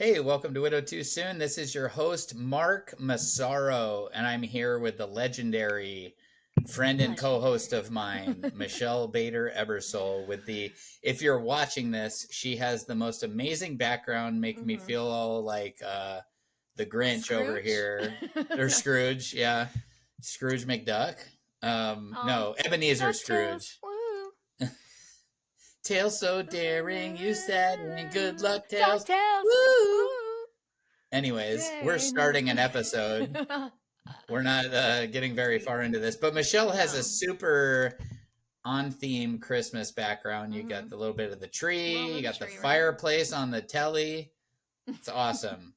Hey, welcome to Widow Too Soon. This is your host, Mark Massaro, and I'm here with the legendary friend and co-host of mine, Michelle Bader Ebersole, with if you're watching this, she has the most amazing background, making me feel all like the Grinch over here. Or Scrooge, yeah. Scrooge McDuck. No, Ebenezer Scrooge. Tails so daring, you said, and good luck, Tails. Woo! Anyways, we're starting an episode. We're not getting very far into this, but Michelle has a super on-theme Christmas background. You got the little bit of the tree, you got the fireplace on the telly. It's awesome.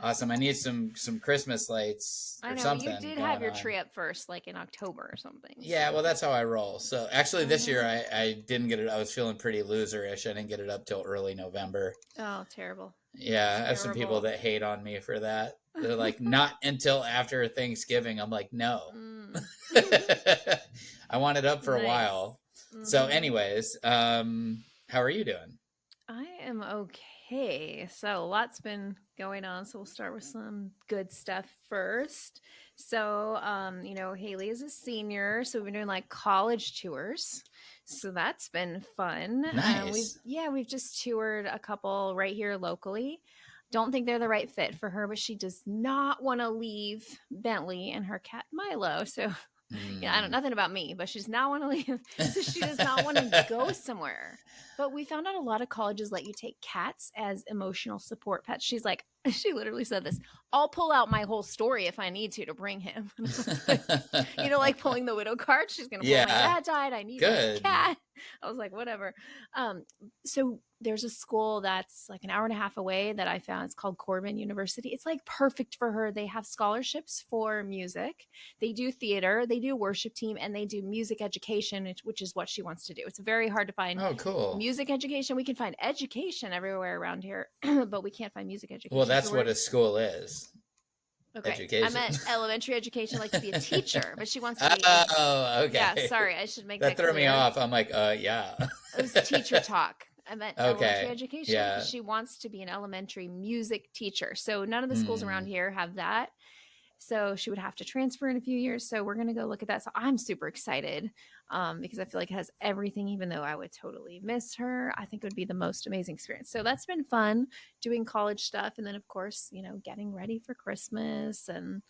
Awesome. I need some Christmas lights or something. You did have your tree up first, like in October or something. Yeah, well, that's how I roll. So actually, this year I didn't get it. I was feeling pretty loserish. I didn't get it up till early November. Oh, terrible. Yeah, I have some people that hate on me for that. They're like, not until after Thanksgiving. I'm like, no. I want it up for a while. So anyways, how are you doing? I am okay. So a lot's been going on. So we'll start with some good stuff first. So, Haley is a senior. So we've been doing like college tours. So that's been fun. Nice. We've just toured a couple right here locally. Don't think they're the right fit for her, but she does not want to leave Bentley and her cat Milo. So I don't know nothing about me, but she does not want to leave. So she does not want to go somewhere. But we found out a lot of colleges let you take cats as emotional support pets. She's like, she literally said this, I'll pull out my whole story if I need to bring him. Like pulling the widow card. She's going to pull my dad died. I need a cat. I was like, whatever. So there's a school that's like an hour and a half away that I found. It's called Corbin University. It's like perfect for her. They have scholarships for music. They do theater. They do worship team, and they do music education, which is what she wants to do. It's very hard to find music education. We can find education everywhere around here, but we can't find music education. Well, that's what a school is. Okay. Education. I meant elementary education, like to be a teacher, but she wants to be. Oh, okay. Yeah, sorry. I should make that threw clear. me off. I'm like, yeah. It was teacher talk. I meant elementary education because she wants to be an elementary music teacher. So none of the schools around here have that. So she would have to transfer in a few years. So we're going to go look at that. So I'm super excited because I feel like it has everything, even though I would totally miss her. I think it would be the most amazing experience. So that's been fun doing college stuff. And then, of course, getting ready for Christmas and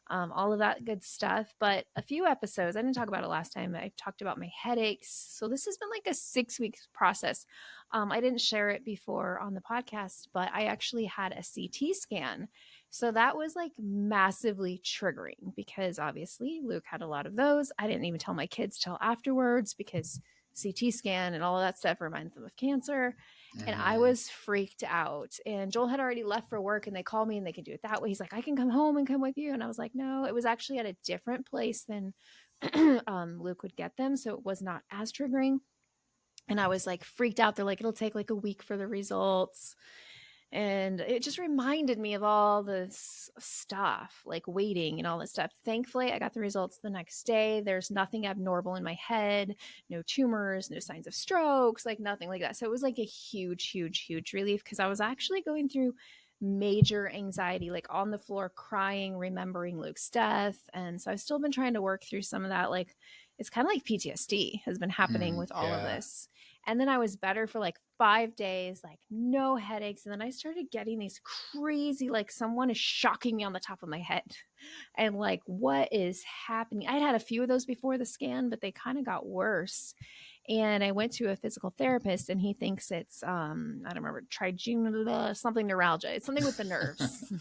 all of that good stuff. But a few episodes, I didn't talk about it last time. I talked about my headaches. So this has been like a 6-week process. I didn't share it before on the podcast, but I actually had a CT scan. So that was like massively triggering because obviously Luke had a lot of those. I didn't even tell my kids till afterwards because CT scan and all of that stuff reminds them of cancer. And I was freaked out. And Joel had already left for work and they called me and they could do it that way. He's like, I can come home and come with you. And I was like, no, it was actually at a different place than Luke would get them. So it was not as triggering. And I was like freaked out. They're like, it'll take like a week for the results. And it just reminded me of all this stuff, like waiting and all that stuff. Thankfully, I got the results the next day. There's nothing abnormal in my head, no tumors, no signs of strokes, like nothing like that. So it was like a huge, huge, huge relief because I was actually going through major anxiety, like on the floor crying, remembering Luke's death. And so I've still been trying to work through some of that. Like it's kind of like PTSD has been happening with all of this. And then I was better for like 5 days, like no headaches. And then I started getting these crazy, like someone is shocking me on the top of my head. And like, what is happening? I'd had a few of those before the scan, but they kind of got worse. And I went to a physical therapist and he thinks it's, I don't remember, trigeminal, something neuralgia. It's something with the nerves.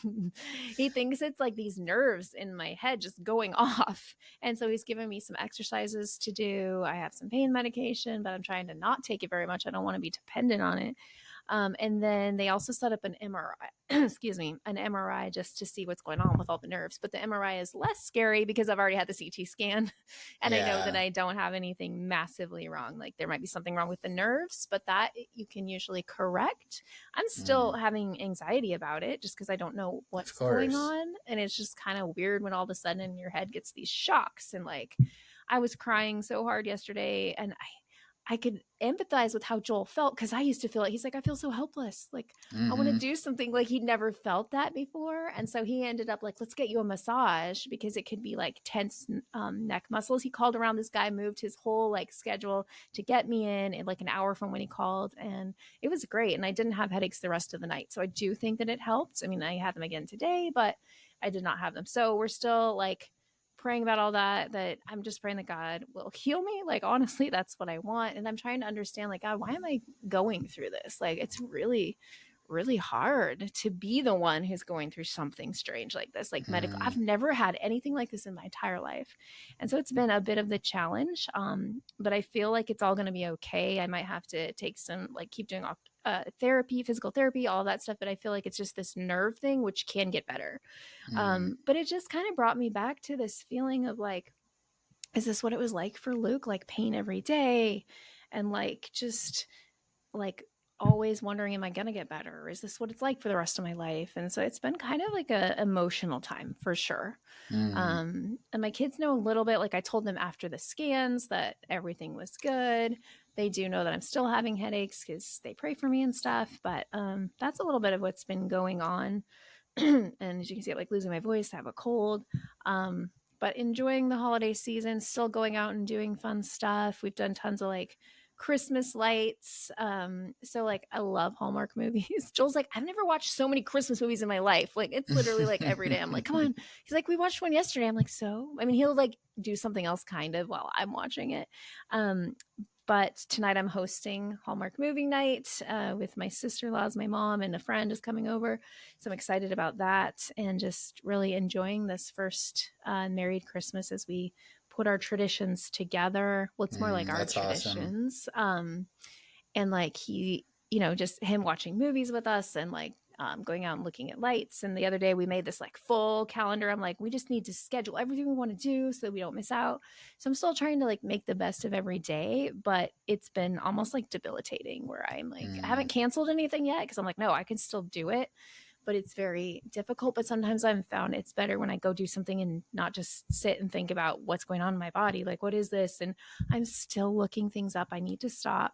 He thinks it's like these nerves in my head just going off. And so he's given me some exercises to do. I have some pain medication, but I'm trying to not take it very much. I don't want to be dependent on it. And then they also set up an MRI, an MRI just to see what's going on with all the nerves. But the MRI is less scary because I've already had the CT scan and I know that I don't have anything massively wrong. Like there might be something wrong with the nerves, but that you can usually correct. I'm still having anxiety about it just because I don't know what's going on. And it's just kind of weird when all of a sudden your head gets these shocks. And like I was crying so hard yesterday and I could empathize with how Joel felt, because I used to feel like, he's like, I feel so helpless. Like, I want to do something. Like, he'd never felt that before. And so he ended up like, let's get you a massage, because it could be like tense neck muscles. He called around, this guy moved his whole like schedule to get me in like an hour from when he called. And it was great. And I didn't have headaches the rest of the night. So I do think that it helped. I mean, I had them again today, but I did not have them. So we're still like praying about all that I'm just praying that God will heal me. Like, honestly, that's what I want. And I'm trying to understand, like, God, why am I going through this? Like, it's really, really hard to be the one who's going through something strange like this, like medical. I've never had anything like this in my entire life. And so it's been a bit of the challenge. But I feel like it's all going to be okay. I might have to take some, like, keep doing therapy, physical therapy, all that stuff. But I feel like it's just this nerve thing, which can get better. But it just kind of brought me back to this feeling of like, is this what it was like for Luke? Like, pain every day, and like, just like always wondering, am I going to get better? Or is this what it's like for the rest of my life? And so it's been kind of like a emotional time for sure. And my kids know a little bit. Like, I told them after the scans that everything was good. They do know that I'm still having headaches because they pray for me and stuff. But that's a little bit of what's been going on. And as you can see, I'm like losing my voice. I have a cold. But enjoying the holiday season, still going out and doing fun stuff. We've done tons of like Christmas lights. So like, I love Hallmark movies. Joel's like, I've never watched so many Christmas movies in my life. Like, it's literally like every day. I'm like, come on. He's like, we watched one yesterday. I'm like, so? I mean, he'll like do something else kind of while I'm watching it. But tonight I'm hosting Hallmark movie night with my sister-in-laws, my mom, and a friend is coming over. So I'm excited about that, and just really enjoying this first married Christmas as we put our traditions together. Well, it's more like our traditions. Awesome. And like, he, just him watching movies with us, and like going out and looking at lights. And the other day we made this like full calendar. I'm like, we just need to schedule everything we want to do so that we don't miss out. So I'm still trying to like make the best of every day, but it's been almost like debilitating, where I'm like, I haven't canceled anything yet, because I'm like, no, I can still do it. But it's very difficult. But sometimes I've found it's better when I go do something and not just sit and think about what's going on in my body. Like, what is this? And I'm still looking things up. I need to stop.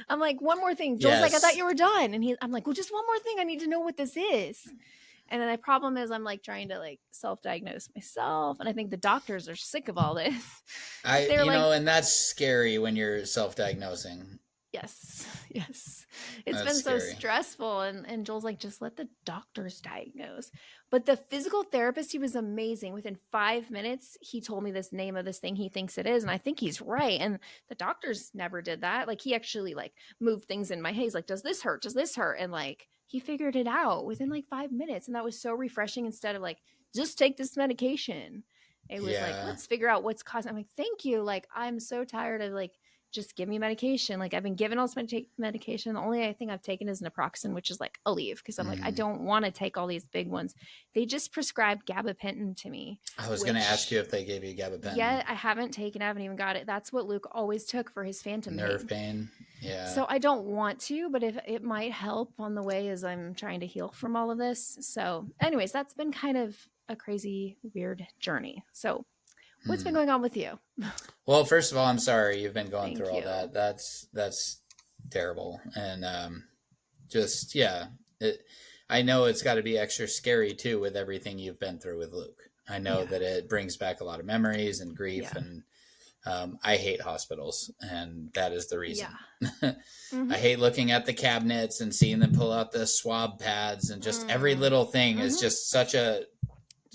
I'm like, one more thing. Joel's like, I thought you were done. And I'm like, well, just one more thing. I need to know what this is. And then the problem is, I'm like trying to like self-diagnose myself. And I think the doctors are sick of all this. And that's scary when you're self-diagnosing. Yes. It's been scary. So stressful. And Joel's like, just let the doctors diagnose. But the physical therapist, he was amazing. Within 5 minutes, he told me this name of this thing he thinks it is. And I think he's right. And the doctors never did that. Like, he actually like moved things in my head. He's like, does this hurt? Does this hurt? And like, he figured it out within like 5 minutes. And that was so refreshing. Instead of like, just take this medication. It was like, let's figure out what's causing. I'm like, thank you. Like, I'm so tired of like, just give me medication. Like, I've been given all this medication. The only thing I've taken is naproxen, which is like a leave, because I'm like, I don't want to take all these big ones. They just prescribed gabapentin to me. I was going to ask you if they gave you gabapentin. Yeah, I haven't taken it. I haven't even got it. That's what Luke always took for his phantom nerve pain. Yeah. So I don't want to, but if it might help on the way as I'm trying to heal from all of this. So anyways, that's been kind of a crazy, weird journey. So what's been going on with you? Well, first of all, I'm sorry you've been going through all that. That's terrible. And I know it's got to be extra scary too with everything you've been through with Luke. I know that it brings back a lot of memories and grief, and I hate hospitals, and that is the reason. I hate looking at the cabinets and seeing them pull out the swab pads, and just every little thing is just such a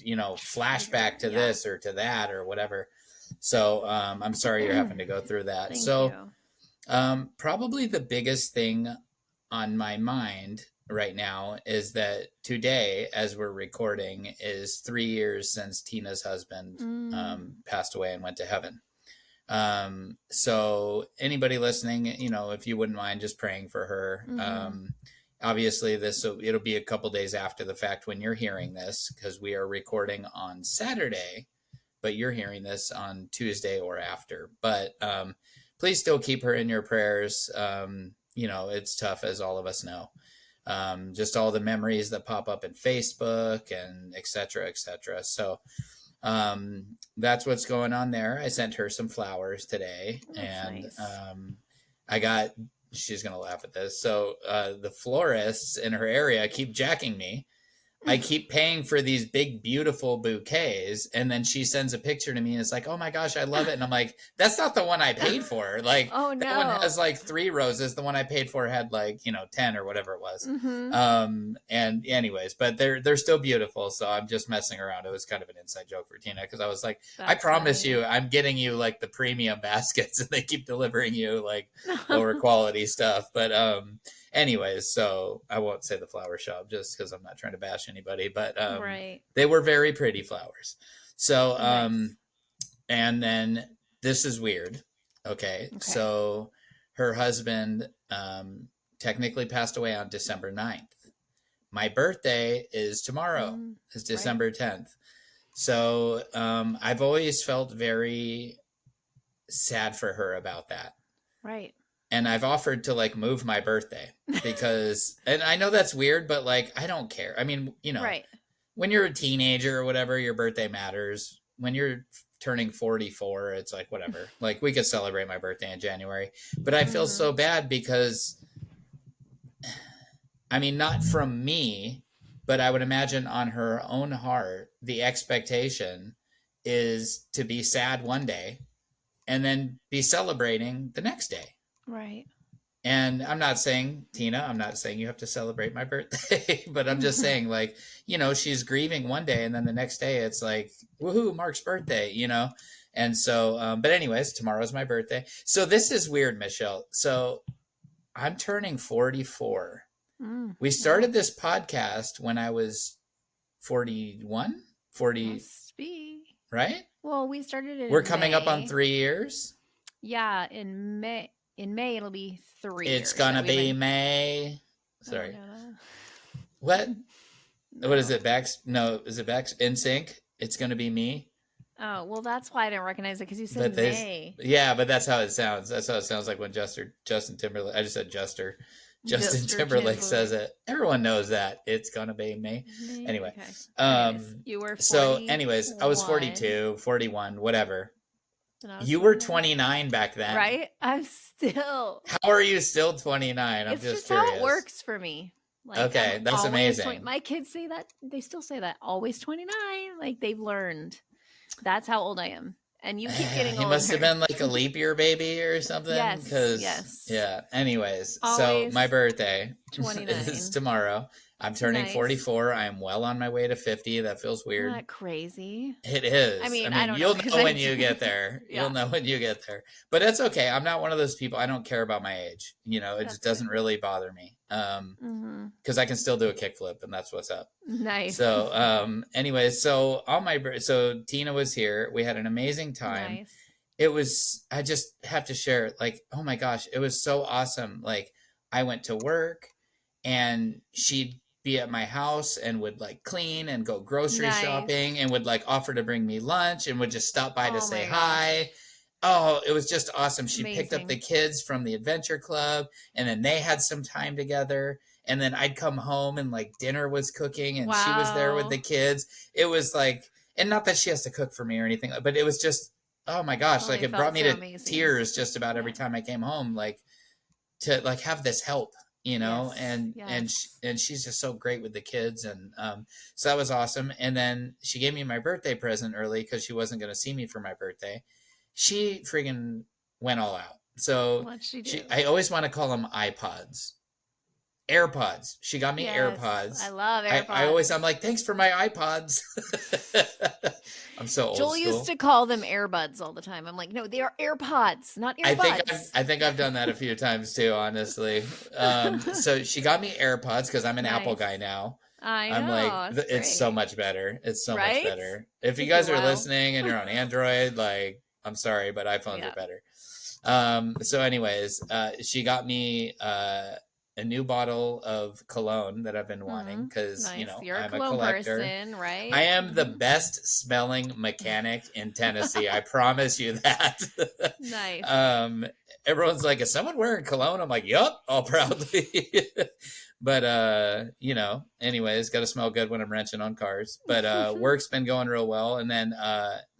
flashback to this or to that or whatever. So I'm sorry you're having to go through that. Thank you. Probably the biggest thing on my mind right now is that today, as we're recording, is 3 years since Tina's husband passed away and went to heaven. So anybody listening, if you wouldn't mind just praying for her. Obviously it'll be a couple days after the fact when you're hearing this, because we are recording on Saturday, but you're hearing this on Tuesday or after. But please still keep her in your prayers. It's tough, as all of us know. Just all the memories that pop up in Facebook and et cetera, et cetera. So that's what's going on there. I sent her some flowers today. That's nice. she's going to laugh at this. So the florists in her area keep jacking me. I keep paying for these big, beautiful bouquets. And then she sends a picture to me and it's like, oh my gosh, I love it. And I'm like, that's not the one I paid for. Like, oh, no. That one has like 3 roses. The one I paid for had like, 10 or whatever it was. And anyways, but they're still beautiful. So I'm just messing around. It was kind of an inside joke for Tina because I was like, that's I promise funny. You, I'm getting you like the premium baskets and they keep delivering you like lower quality stuff. But, anyways, so I won't say the flower shop just because I'm not trying to bash anybody, but right. They were very pretty flowers. So, nice. And then this is weird. Okay. So her husband technically passed away on December 9th. My birthday is tomorrow. It's December 10th. So I've always felt very sad for her about that. Right. And I've offered to like move my birthday because, and I know that's weird, but like, I don't care. I mean, right. When you're a teenager or whatever, your birthday matters. When you're turning 44, it's like, whatever, like we could celebrate my birthday in January, but I feel so bad because I mean, not from me, but I would imagine on her own heart, the expectation is to be sad one day and then be celebrating the next day. Right. And I'm not saying, Tina, I'm not saying you have to celebrate my birthday, but I'm just saying like, she's grieving one day and then the next day it's like, woohoo, Mark's birthday, And so, but anyways, tomorrow's my birthday. So this is weird, Michelle. So I'm turning 44. We started this podcast when I was 41, 40. Must be. Right? Well, we started it. We're coming up on 3 years. Yeah, in May. In May, it'll be 3 years. It's gonna be May. Sorry. What? No. What is it? Is it back in sync? It's gonna be me. Oh, well, that's why I didn't recognize it because you said May. Yeah, but that's how it sounds. That's how it sounds like when Justin Timberlake. I just said Justin Timberlake says it. Everyone knows that it's gonna be May. Anyway, you were 41. So, anyways, I was 42, 41, whatever. You were 29 back then, right? I'm still. How are you still 29? I'm just curious. How it works for me. Like, okay, that's amazing. My kids say that. They still say that. Always 29. Like they've learned. That's how old I am. And you keep getting older. You must have been like a leap year baby or something. Yes. Yeah. Anyways, so my birthday 29 is tomorrow. I'm turning 44. I am well on my way to 50. That feels weird. Isn't that crazy? It is. I mean I don't you'll know when you get there. Yeah. You'll know when you get there. But it's okay. I'm not one of those people. I don't care about my age. It just doesn't really bother me. Because I can still do a kickflip, and that's what's up. Nice. So, anyways, so so Tina was here. We had an amazing time. Nice. It was. I just have to share. Like, oh my gosh, it was so awesome. Like, I went to work, and she'd be at my house and would like clean and go grocery shopping and would like offer to bring me lunch and would just stop by to say hi. Oh, it was just awesome. She picked up the kids from the adventure club and then they had some time together. And then I'd come home and like dinner was cooking and she was there with the kids. It was like, and not that she has to cook for me or anything, but it was just, oh my gosh, like it brought me to tears just about every time I came home, like to like have this help. And she's just so great with the kids. And so that was awesome. And then she gave me my birthday present early because she wasn't going to see me for my birthday. She friggin' went all out. So what'd she do? I always want to call them iPods. AirPods. She got me AirPods. I love AirPods. I'm like, thanks for my iPods. I'm so old Joel school. used to call them earbuds all the time. I'm like, no, they are AirPods, not earbuds. I think I've done that a few times too, honestly. So she got me AirPods because I'm an Apple guy now. I'm like, it's so much better. It's so much better. If you guys are listening and you're on Android, like, I'm sorry, but iPhones are better. So anyways, she got me a new bottle of cologne that I've been wanting because You're I'm a a collector. Person, right? I am the best smelling mechanic in Tennessee. I promise you that. Nice. Everyone's like, is someone wearing cologne? I'm like, yup, all proudly. But anyways, got to smell good when I'm wrenching on cars. But work's been going real well. And then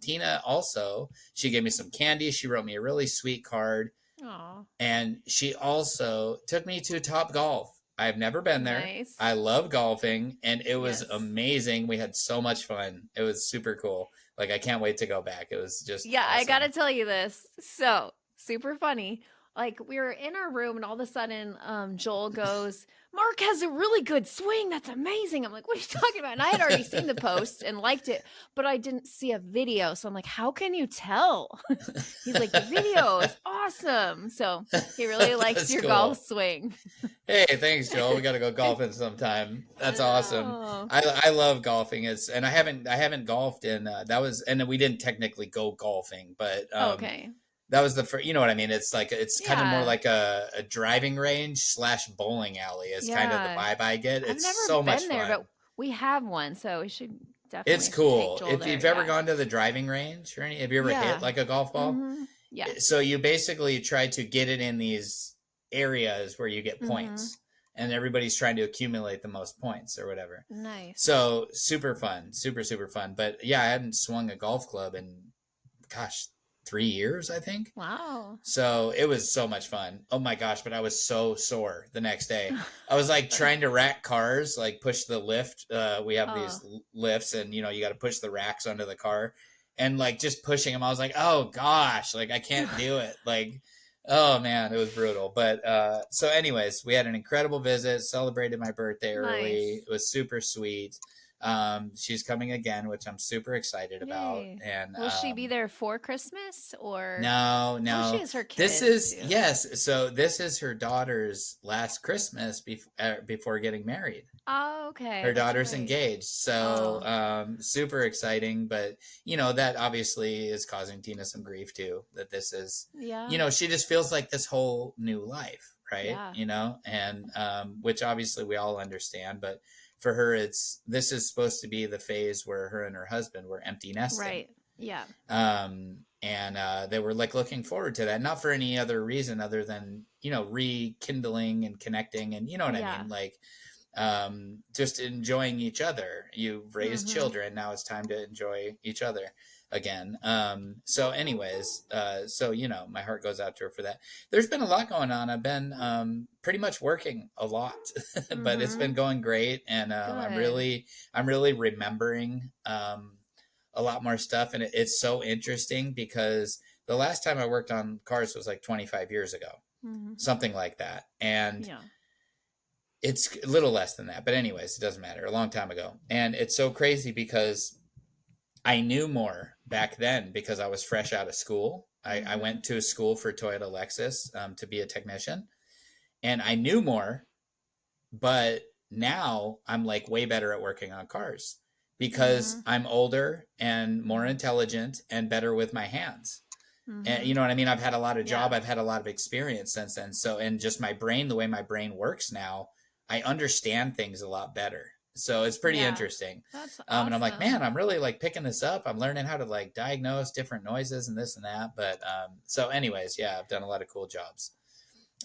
Tina also, she gave me some candy. She wrote me a really sweet card. Aww. And she also took me to Top Golf. I've never been there. Nice. I love golfing, and it was amazing. We had so much fun. It was super cool. Like, I can't wait to go back. It was just awesome. I gotta tell you this. So super funny. Like, we were in our room and all of a sudden Joel goes, Mark has a really good swing. That's amazing. I'm like, what are you talking about? And I had already seen the post and liked it, but I didn't see a video. So I'm like, how can you tell? He's like, the video is awesome. So he really likes your golf swing. Hey, thanks, Joel. We got to go golfing sometime. That's awesome. I love golfing. And I haven't golfed in, and we didn't technically go golfing, but okay. That was the first, you know what I mean? It's like, it's kind of more like a driving range / bowling alley is kind of the vibe I get. It's so much fun. I've never been there, but we have one, so we should definitely. It's cool. If you've ever gone to the driving range or have you ever hit like a golf ball? Mm-hmm. Yeah. So you basically try to get it in these areas where you get points. And everybody's trying to accumulate the most points or whatever. Nice. So super fun, super fun. But yeah, I hadn't swung a golf club in, 3 years, I think. Wow. So it was so much fun. Oh my gosh, but I was so sore the next day. I was like trying to rack cars, like push the lift. We have these lifts and, you got to push the racks under the car. And like just pushing them, I was like, oh gosh, like I can't do it. Like, oh man, it was brutal. But so anyways, we had an incredible visit, celebrated my birthday early. It was super sweet. She's coming again, which I'm super excited about. And will she be there for Christmas or no? Oh, she has her kids. This is yes. So this is her daughter's last Christmas before getting married. Oh, okay. Her daughter's engaged, so super exciting. But that obviously is causing Tina some grief too. That this is she just feels like this whole new life, right? Yeah. And which obviously we all understand, but for her, this is supposed to be the phase where her and her husband were empty nesting. Right. Yeah. And they were like looking forward to that, not for any other reason other than, rekindling and connecting and you know what I mean? Like, just enjoying each other. You've raised children. Now it's time to enjoy each other again. So anyways, my heart goes out to her for that. There's been a lot going on. I've been pretty much working a lot, but it's been going great. And I'm really remembering a lot more stuff. And it's so interesting because the last time I worked on cars was like 25 years ago, something like that. And it's a little less than that, but anyways, it doesn't matter. A long time ago. And it's so crazy because I knew more back then because I was fresh out of school. I went to school for Toyota Lexus to be a technician, and I knew more, but now I'm like way better at working on cars because I'm older and more intelligent and better with my hands. And you know what I mean? I've had a lot of job. I've had a lot of experience since then. So, and just my brain, the way my brain works now, I understand things a lot better. So it's pretty interesting. That's awesome. And I'm like, man, I'm really like picking this up. I'm learning how to like diagnose different noises and this and that. But so anyways, I've done a lot of cool jobs.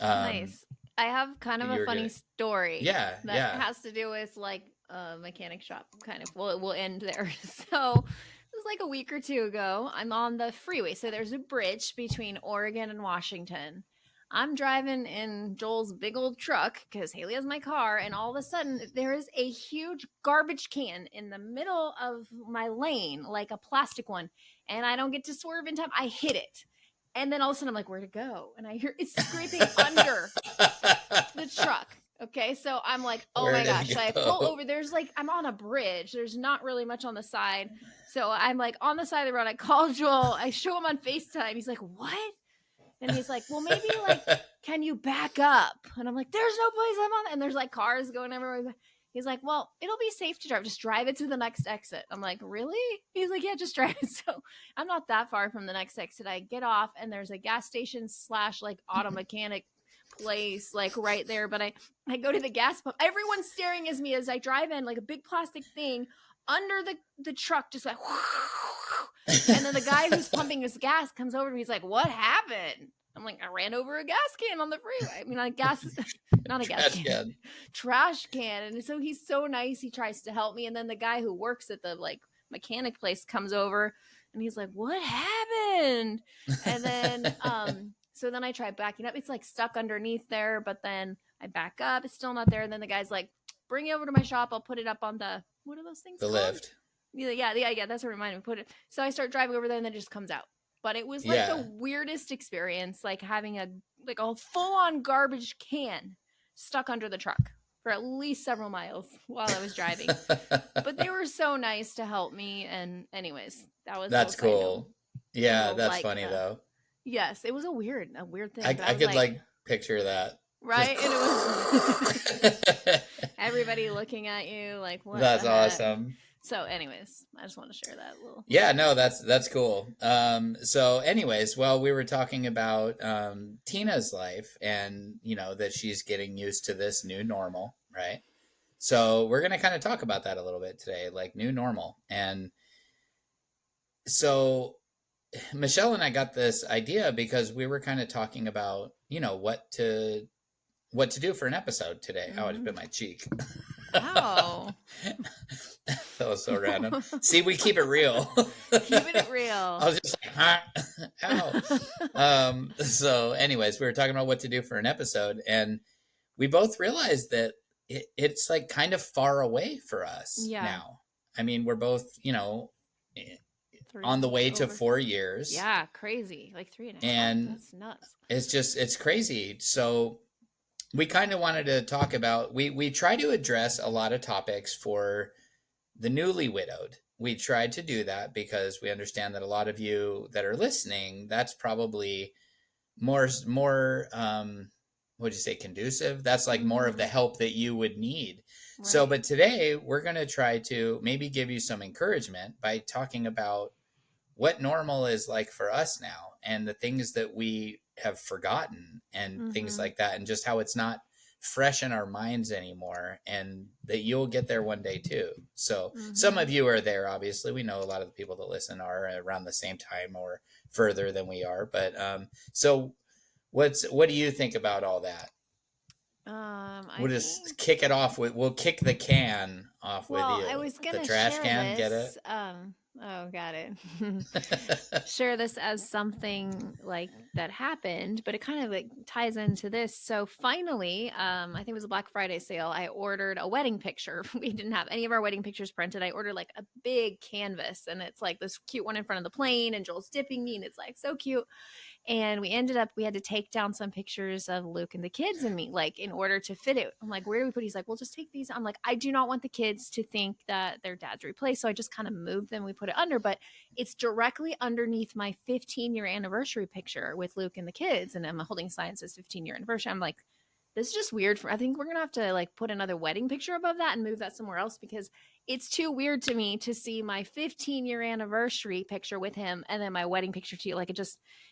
Nice. I have kind of a funny story. That has to do with like a mechanic shop kind of. Well, we'll end there. So it was like a week or two ago. I'm on the freeway. So there's a bridge between Oregon and Washington. I'm driving in Joel's big old truck because Haley has my car, and all of a sudden there is a huge garbage can in the middle of my lane, like a plastic one, and I don't get to swerve in time. I hit it, and then all of a sudden I'm like, where'd it go? And I hear it's scraping under the truck. Okay, so I'm like, oh my gosh, so I pull over. There's like, I'm on a bridge. There's not really much on the side. So I'm like on the side of the road. I call Joel. I show him on FaceTime. He's like, what? And he's like, well, maybe like, can you back up? And I'm like, there's no place I'm on. And there's like cars going everywhere. He's like, well, it'll be safe to drive. Just drive it to the next exit. I'm like, really? He's like, yeah, just drive it. So I'm not that far from the next exit. I get off and there's a gas station / like auto mechanic place like right there. But I go to the gas pump. Everyone's staring at me as I drive in, like a big plastic thing under the truck, just like, and then the guy who's pumping his gas comes over to me. He's like, what happened? I'm like, I ran over a gas can on the freeway. I mean, not a gas can. Trash can. And so he's so nice. He tries to help me. And then the guy who works at the like mechanic place comes over and he's like, what happened? And then So then I try backing up. It's like stuck underneath there, but then I back up. It's still not there. And then the guy's like, bring it over to my shop. I'll put it up on the, what are those things the called? lift. Yeah. That's what reminded me. Put it. So I start driving over there and then it just comes out. But it was like the weirdest experience, like having a full on garbage can stuck under the truck for at least several miles while I was driving. But they were so nice to help me. And anyways, that's cool. Yeah, that's like, funny though. Yes, it was a weird thing. I could like picture that. Right? And it was everybody looking at you like, what? That's awesome. So anyways, I just want to share that little. Yeah, no, that's cool. So anyways, well, we were talking about Tina's life and, you know, that she's getting used to this new normal, right? So we're going to kind of talk about that a little bit today, like new normal. And so Michelle and I got this idea because we were kind of talking about, you know, what to do for an episode today. Mm-hmm. Oh, I just bit my cheek. Wow. That was so random. See, we keep it real. Keeping it real. I was just like, huh? Ow. So anyways, we were talking about what to do for an episode, and we both realized that it's like kind of far away for us now. I mean, we're both, you know, on the way to 4 years. Yeah, crazy. Like 3.5. And that's nuts. It's crazy. So we kind of wanted to talk about, we try to address a lot of topics for the newly widowed. We tried to do that because we understand that a lot of you that are listening, that's probably more would you say conducive? That's like more of the help that you would need. Right. So, but today we're going to try to maybe give you some encouragement by talking about what normal is like for us now and the things that we have forgotten and things like that, and just how it's not fresh in our minds anymore, and that you'll get there one day too. So some of you are there, obviously. We know a lot of the people that listen are around the same time or further than we are. But so what do you think about all that? We'll just kick it off with, we'll kick the can off with you. I was gonna the trash can, this, get it? Oh, got it. Share this as something like that happened, but it kind of like ties into this. So finally, I think it was a Black Friday sale. I ordered a wedding picture. We didn't have any of our wedding pictures printed. I ordered like a big canvas, and it's like this cute one in front of the plane, and Joel's dipping me, and it's like so cute. And we had to take down some pictures of Luke and the kids and me, like, in order to fit it. I'm like, where do we put? He's like, well, just take these. I'm like, I do not want the kids to think that their dad's replaced. So I just kind of moved them. We put it under, but it's directly underneath my 15-year anniversary picture with Luke and the kids. And I'm holding a sign that says 15-year anniversary. I'm like, this is just weird. I think we're going to have to like put another wedding picture above that and move that somewhere else, because it's too weird to me to see my 15-year anniversary picture with him and then my wedding picture to you. Like,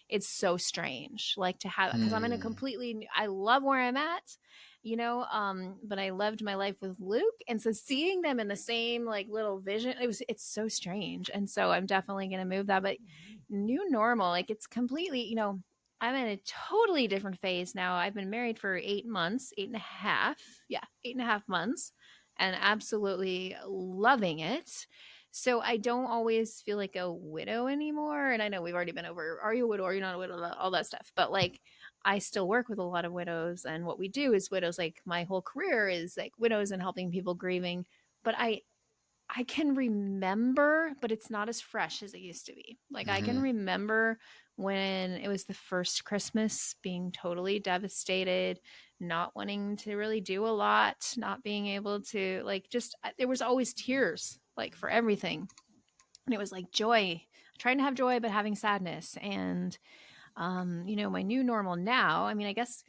it's so strange, like, to have, because I'm in a completely, I love where I'm at, you know, but I loved my life with Luke. And so seeing them in the same like little vision, it's so strange. And so I'm definitely going to move that, but new normal, like, it's completely, you know, I'm in a totally different phase now. I've been married for 8 months, 8.5. Yeah, 8.5 months, and absolutely loving it. So I don't always feel like a widow anymore. And I know we've already been over, are you a widow? Are you not a widow? All that stuff. But like, I still work with a lot of widows, and what we do is widows. Like, my whole career is like widows and helping people grieving. But I can remember, but it's not as fresh as it used to be. Like, I can remember when it was the first Christmas, being totally devastated, not wanting to really do a lot, not being able to, like, just, there was always tears, like, for everything. And it was like joy, trying to have joy, but having sadness. And, you know, my new normal now, I mean, I guess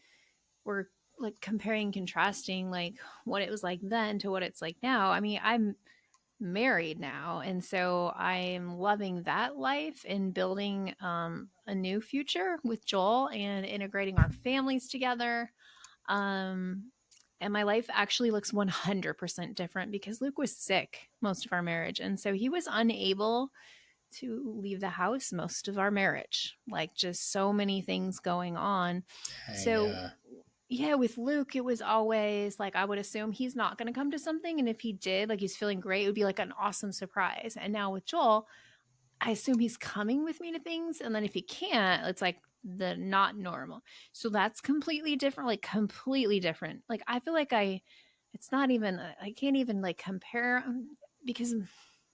we're like comparing, contrasting, like, what it was like then to what it's like now. I mean, I'm married now, and so I'm loving that life and building a new future with Joel and integrating our families together. And my life actually looks 100% different because Luke was sick most of our marriage, and so he was unable to leave the house most of our marriage. Like, just so many things going on. Yeah, with Luke, it was always like, I would assume he's not going to come to something. And if he did, like, he's feeling great, it would be like an awesome surprise. And now with Joel, I assume he's coming with me to things. And then if he can't, it's like, the not normal. So that's completely different, like completely different. Like I feel like it's not even, I can't even like compare because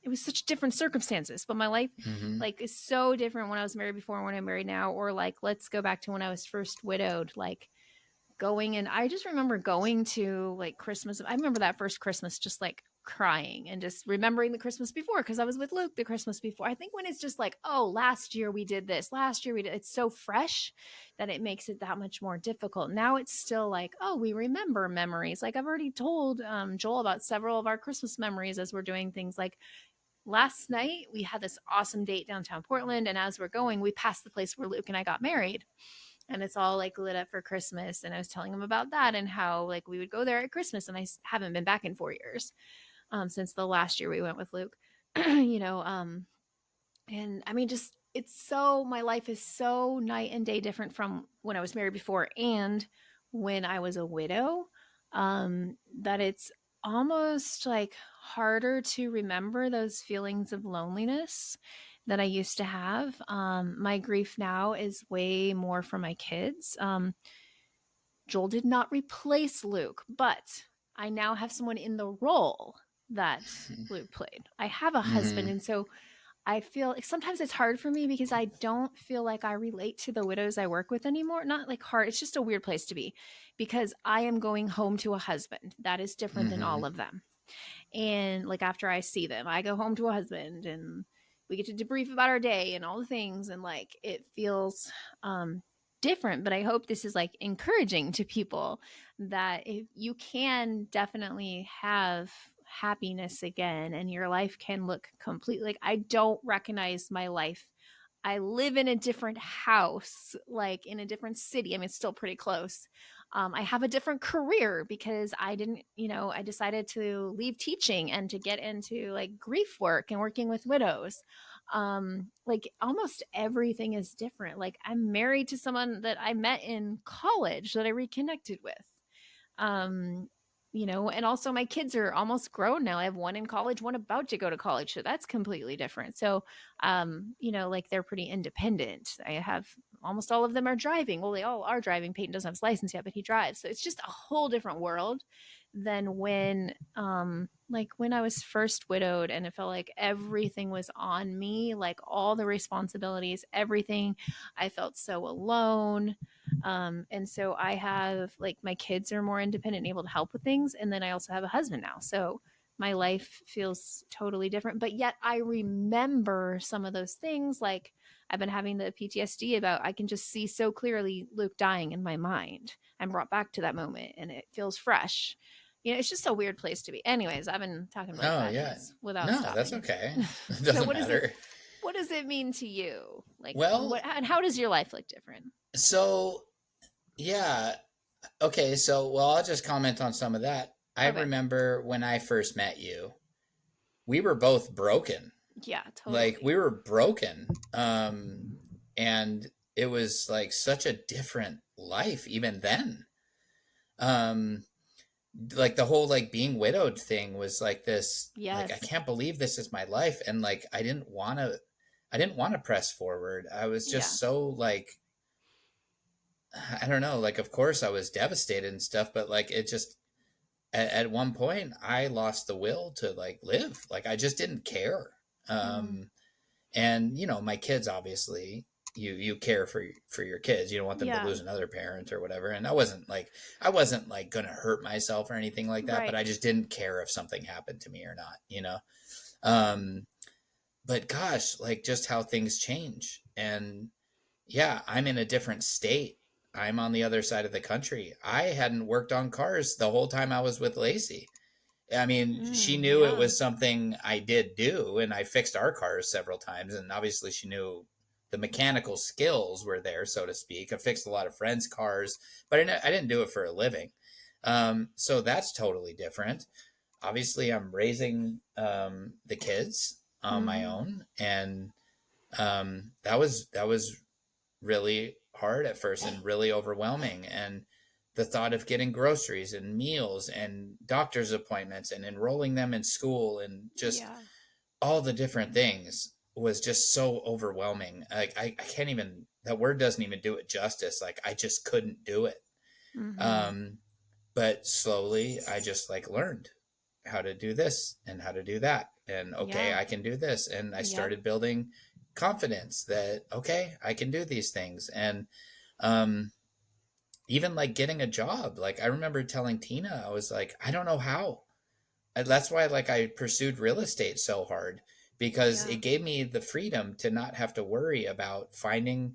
it was such different circumstances, but my life like is so different when I was married before and when I'm married now. Or like, let's go back to when I was first widowed, like going and I just remember going to like Christmas. I remember that first Christmas just like crying and just remembering the Christmas before because I was with Luke the Christmas before. I think when it's just like, oh, last year we did this, last year we did, it's so fresh that it makes it that much more difficult. Now it's still like, oh, we remember memories. Like I've already told Joel about several of our Christmas memories as we're doing things like last night we had this awesome date downtown Portland, and as we're going, we passed the place where Luke and I got married. And it's all like lit up for Christmas. And I was telling him about that and how like we would go there at Christmas. And I haven't been back in 4 years since the last year we went with Luke, you know. And I mean, just it's so, my life is so night and day different from when I was married before and when I was a widow, that it's almost like harder to remember those feelings of loneliness that I used to have. My grief now is way more for my kids. Joel did not replace Luke, but I now have someone in the role that Luke played. I have a husband, and so I feel like sometimes it's hard for me because I don't feel like I relate to the widows I work with anymore. Not like hard, it's just a weird place to be because I am going home to a husband that is different than all of them. And like after I see them, I go home to a husband and we get to debrief about our day and all the things, and like it feels different. But I hope this is like encouraging to people that if you can definitely have happiness again and your life can look completely like, I don't recognize my life. I live in a different house, like in a different city. I mean, it's still pretty close. I have a different career because I didn't, you know, I decided to leave teaching and to get into like grief work and working with widows. Like almost everything is different. Like I'm married to someone that I met in college that I reconnected with. You know, and also my kids are almost grown now. I have one in college, one about to go to college. So that's completely different. So, you know, like they're pretty independent. I have almost all of them are driving. Well, they all are driving. Peyton doesn't have his license yet, but he drives. So it's just a whole different world than when, like when I was first widowed and it felt like everything was on me, like all the responsibilities, everything. I felt so alone. And so I have like my kids are more independent and able to help with things. And then I also have a husband now. So my life feels totally different. But yet I remember some of those things. Like I've been having the PTSD about, I can just see so clearly Luke dying in my mind. I'm brought back to that moment and it feels fresh. You know, it's just a weird place to be. Anyways, I've been talking about without stopping. That's okay. It doesn't matter. What does it mean to you? Like, well, and how does your life look different? So, yeah. Okay. So, well, I'll just comment on some of that. I remember when I first met you, we were both broken. Yeah, totally. Like we were broken. And it was like such a different life even then. Like the whole like being widowed thing was like this, like I can't believe this is my life. And like I didn't want to press forward. I was just so like, I don't know, like of course I was devastated and stuff, but like it just at one point I lost the will to like live. Like I just didn't care. And you know, my kids obviously you care for your kids. You don't want them to lose another parent or whatever. And I wasn't like gonna hurt myself or anything like that, but I just didn't care if something happened to me or not, you know. But gosh, like just how things change. And yeah, I'm in a different state. I'm on the other side of the country. I hadn't worked on cars the whole time I was with Lacey. I mean, she knew it was something I did do, and I fixed our cars several times. And obviously she knew the mechanical skills were there, so to speak. I fixed a lot of friends' cars, but I didn't do it for a living. So that's totally different. Obviously I'm raising the kids on my own. And that was really hard at first and really overwhelming. And the thought of getting groceries and meals and doctor's appointments and enrolling them in school and just all the different things was just so overwhelming. Like I can't even, that word doesn't even do it justice. Like I just couldn't do it. But slowly I just like learned how to do this and how to do that. And okay, I can do this. And I started building confidence that, okay, I can do these things. And even like getting a job, like I remember telling Tina, I was like, I don't know how. And that's why like I pursued real estate so hard, because it gave me the freedom to not have to worry about finding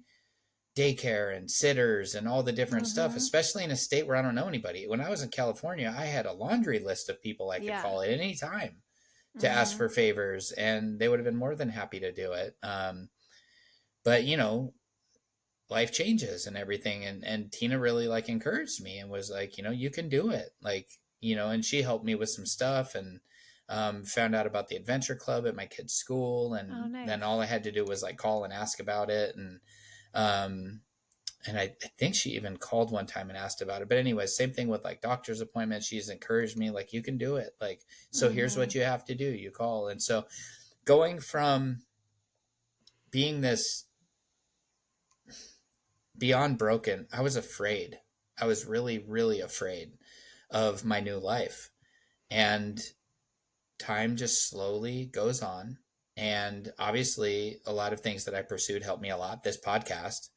daycare and sitters and all the different stuff, especially in a state where I don't know anybody. When I was in California, I had a laundry list of people I could call at any time to ask for favors, and they would have been more than happy to do it. But you know, life changes and everything. And Tina really like encouraged me and was like, you know, you can do it. Like, you know, and she helped me with some stuff, and found out about the adventure club at my kid's school. And then all I had to do was like call and ask about it. And I think she even called one time and asked about it. But anyway, same thing with like doctor's appointments. She's encouraged me, like, you can do it. Like, so here's what you have to do. You call. And so going from being this beyond broken, I was afraid. I was really, really afraid of my new life. And time just slowly goes on. And obviously a lot of things that I pursued helped me a lot. This podcast,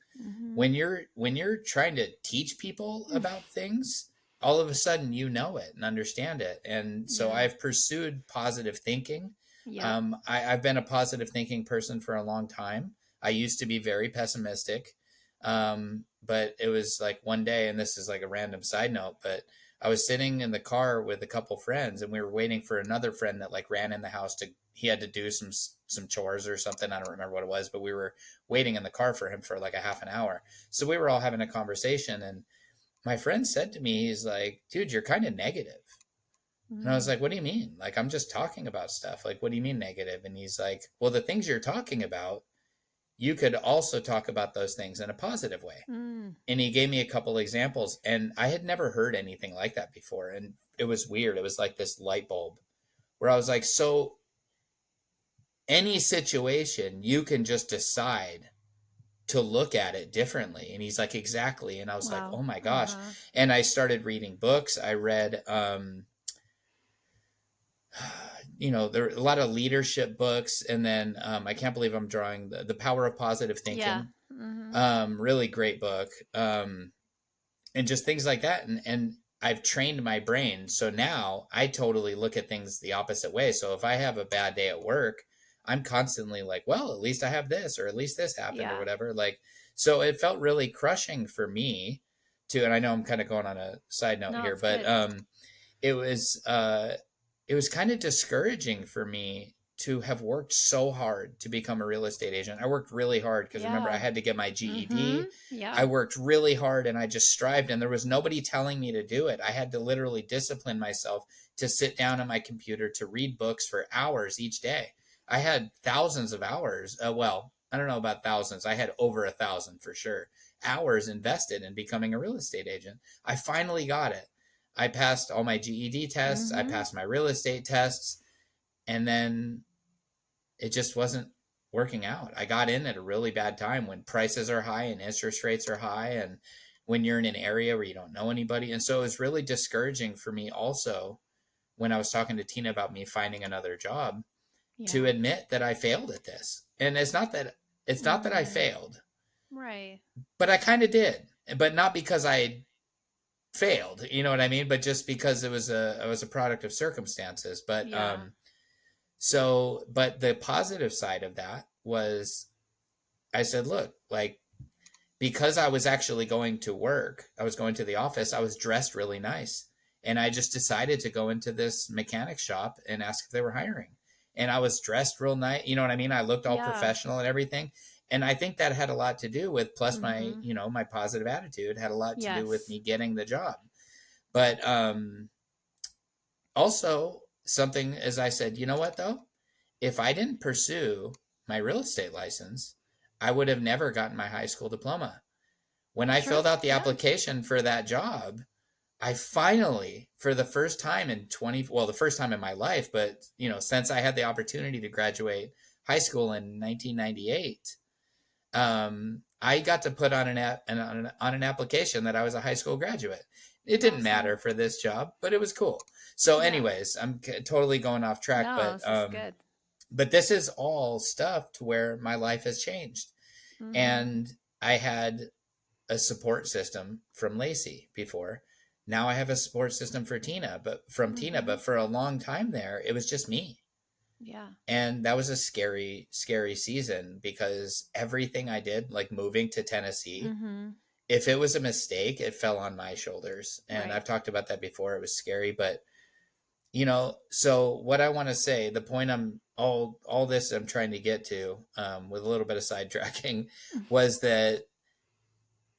when you're trying to teach people about things, all of a sudden, you know it and understand it. And so I've pursued positive thinking. I've been a positive thinking person for a long time. I used to be very pessimistic. But it was like one day, and this is like a random side note, but I was sitting in the car with a couple friends, and we were waiting for another friend that like ran in the house he had to do some chores or something. I don't remember what it was, but we were waiting in the car for him for like a half an hour. So we were all having a conversation, and my friend said to me, he's like, dude, you're kind of negative. And I was like, what do you mean? Like, I'm just talking about stuff. Like, what do you mean negative? And he's like, well, the things you're talking about, you could also talk about those things in a positive way. And he gave me a couple examples, and I had never heard anything like that before. And it was weird. It was like this light bulb where I was like, so any situation, you can just decide to look at it differently. And he's like, exactly. And I was like, oh my gosh. And I started reading books. I read, you know, there are a lot of leadership books. And then I can't believe I'm drawing the Power of Positive Thinking. Really great book. And just things like that. And I've trained my brain. So now I totally look at things the opposite way. So if I have a bad day at work, I'm constantly like, well, at least I have this, or at least this happened or whatever. Like, so it felt really crushing for me to, and I know I'm kind of going on a side note here, but it was kind of discouraging for me to have worked so hard to become a real estate agent. I worked really hard because remember, I had to get my GED. I worked really hard and I just strived, and there was nobody telling me to do it. I had to literally discipline myself to sit down at my computer to read books for hours each day. I had thousands of hours. Well, I don't know about thousands. I had over 1,000 for sure hours invested in becoming a real estate agent. I finally got it. I passed all my GED tests. I passed my real estate tests. And then it just wasn't working out. I got in at a really bad time when prices are high and interest rates are high, and when you're in an area where you don't know anybody. And so it was really discouraging for me also when I was talking to Tina about me finding another job to admit that I failed at this. And it's not that I failed. Right. But I kind of did. But not because I failed, you know what I mean? But just because it was a product of circumstances. But but the positive side of that was I said, look, like, because I was actually going to work, I was going to the office, I was dressed really nice. And I just decided to go into this mechanic shop and ask if they were hiring. And I was dressed real nice. You know what I mean? I looked all professional and everything. And I think that had a lot to do with, plus my, you know, my positive attitude had a lot to do with me getting the job. But also something, as I said, you know what though? If I didn't pursue my real estate license, I would have never gotten my high school diploma. When I filled out the application for that job, I finally, for the first time in the first time in my life, but, you know, since I had the opportunity to graduate high school in 1998, I got to put on an application that I was a high school graduate. It didn't matter for this job, but it was cool. So, anyways, I'm totally going off track, no, but this is good. But this is all stuff to where my life has changed, and I had a support system from Lacey before. Now I have a support system for Tina, but for a long time there, it was just me. Yeah. And that was a scary, scary season because everything I did, like moving to Tennessee, if it was a mistake, it fell on my shoulders. And I've talked about that before. It was scary, but so what I want to say, the point all this I'm trying to get to, with a little bit of sidetracking, was that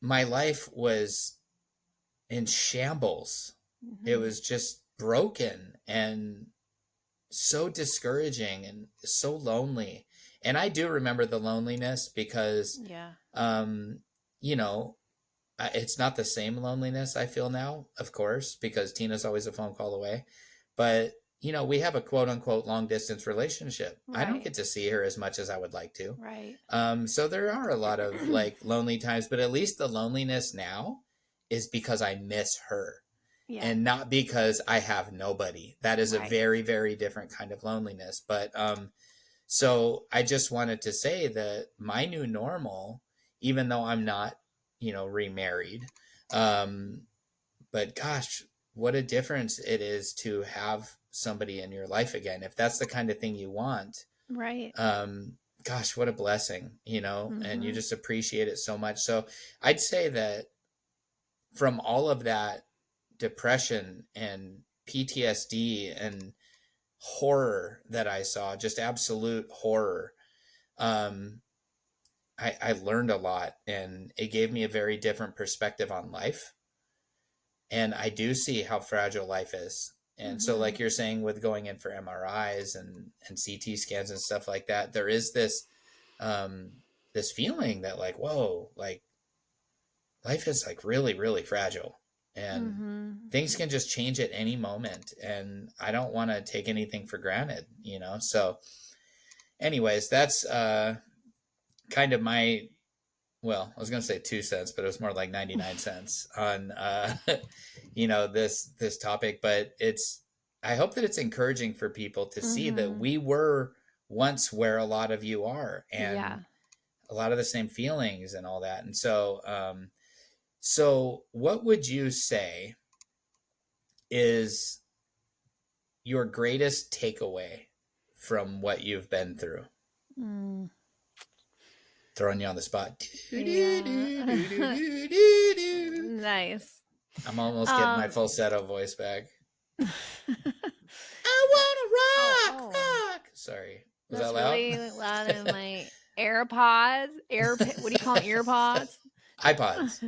my life was in shambles. It was just broken and so discouraging and so lonely. And I do remember the loneliness because, it's not the same loneliness I feel now, of course, because Tina's always a phone call away. But, we have a quote unquote long distance relationship. Right. I don't get to see her as much as I would like to. Right. So there are a lot of like lonely times, but at least the loneliness now is because I miss her. Yeah. And not because I have nobody. That is a very, very different kind of loneliness. But so I just wanted to say that my new normal, even though I'm not, remarried, but gosh, what a difference it is to have somebody in your life again. If that's the kind of thing you want, right. Gosh, what a blessing, and you just appreciate it so much. So I'd say that from all of that depression and PTSD and horror that I saw, just absolute horror, I learned a lot, and it gave me a very different perspective on life. And I do see how fragile life is. And so like you're saying with going in for MRIs and CT scans and stuff like that, there is this feeling that like, whoa, like life is like really, really fragile, and things can just change at any moment. And I don't want to take anything for granted, So anyways, that's kind of my, well, I was going to say 2 cents, but it was more like 99 cents on, this topic. But I hope that it's encouraging for people to see that we were once where a lot of you are, and a lot of the same feelings and all that. And so, so what would you say is your greatest takeaway from what you've been through? Throwing you on the spot. Nice. I'm almost getting my falsetto voice back. I want to rock. Sorry. Was that loud? Really loud in my AirPods. What do you call them? EarPods? iPods.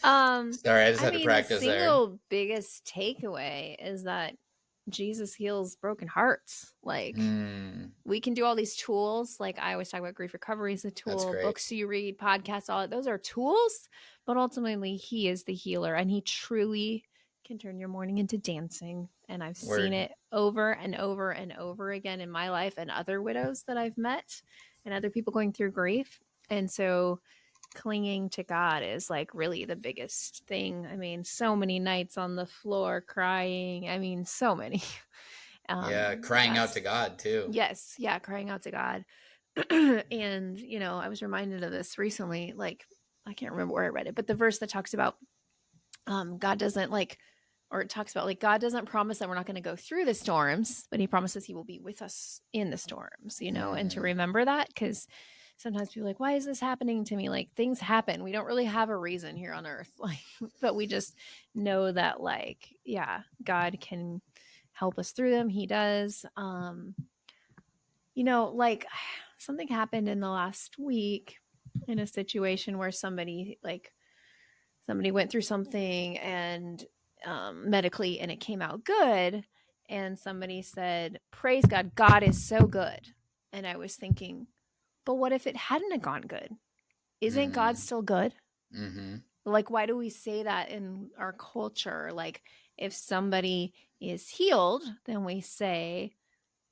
Sorry, I just had to practice there. The single biggest takeaway is that Jesus heals broken hearts. Like we can do all these tools. Like I always talk about grief recovery is a tool. Books you read, podcasts, all that. Those are tools. But ultimately, he is the healer, and he truly can turn your morning into dancing. And I've seen it over and over and over again in my life and other widows that I've met and other people going through grief. And so clinging to God is like really the biggest thing. I mean, so many nights on the floor crying. I mean, so many. Crying out to God too. Yes. Yeah. Crying out to God. And, I was reminded of this recently, like, I can't remember where I read it, but the verse that talks about God doesn't God doesn't promise that we're not going to go through the storms, but he promises he will be with us in the storms, and to remember that, because sometimes people are like, why is this happening to me? Like things happen. We don't really have a reason here on earth, but we just know that God can help us through them. He does. Something happened in the last week in a situation where somebody went through something and medically, and it came out good. And somebody said, praise God, God is so good. And I was thinking, but what if it hadn't have gone good? Isn't God still good? Like, why do we say that in our culture? Like, if somebody is healed, then we say,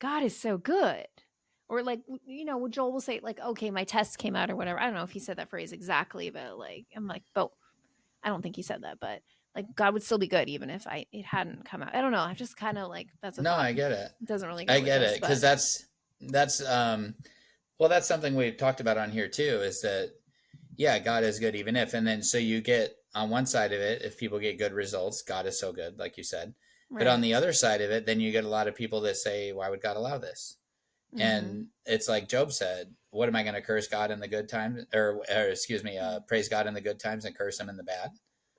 God is so good. Or like, you know, Joel will say like, okay, my test came out or whatever. I don't know if he said that phrase exactly, but like, I'm like, but I don't think he said that, but like God would still be good even if it hadn't come out. I don't know. I'm just kind of like, that's a No, thought. I get it. It doesn't really go I with get this, it. Cause that's, well, that's something we've talked about on here too, is that, yeah, God is good even if, and then so you get on one side of it, if people get good results, God is so good, like you said. Right. But on the other side of it, then you get a lot of people that say, why would God allow this? Mm-hmm. And it's like Job said, what am I going to curse God in the good times or excuse me, praise God in the good times and curse him in the bad?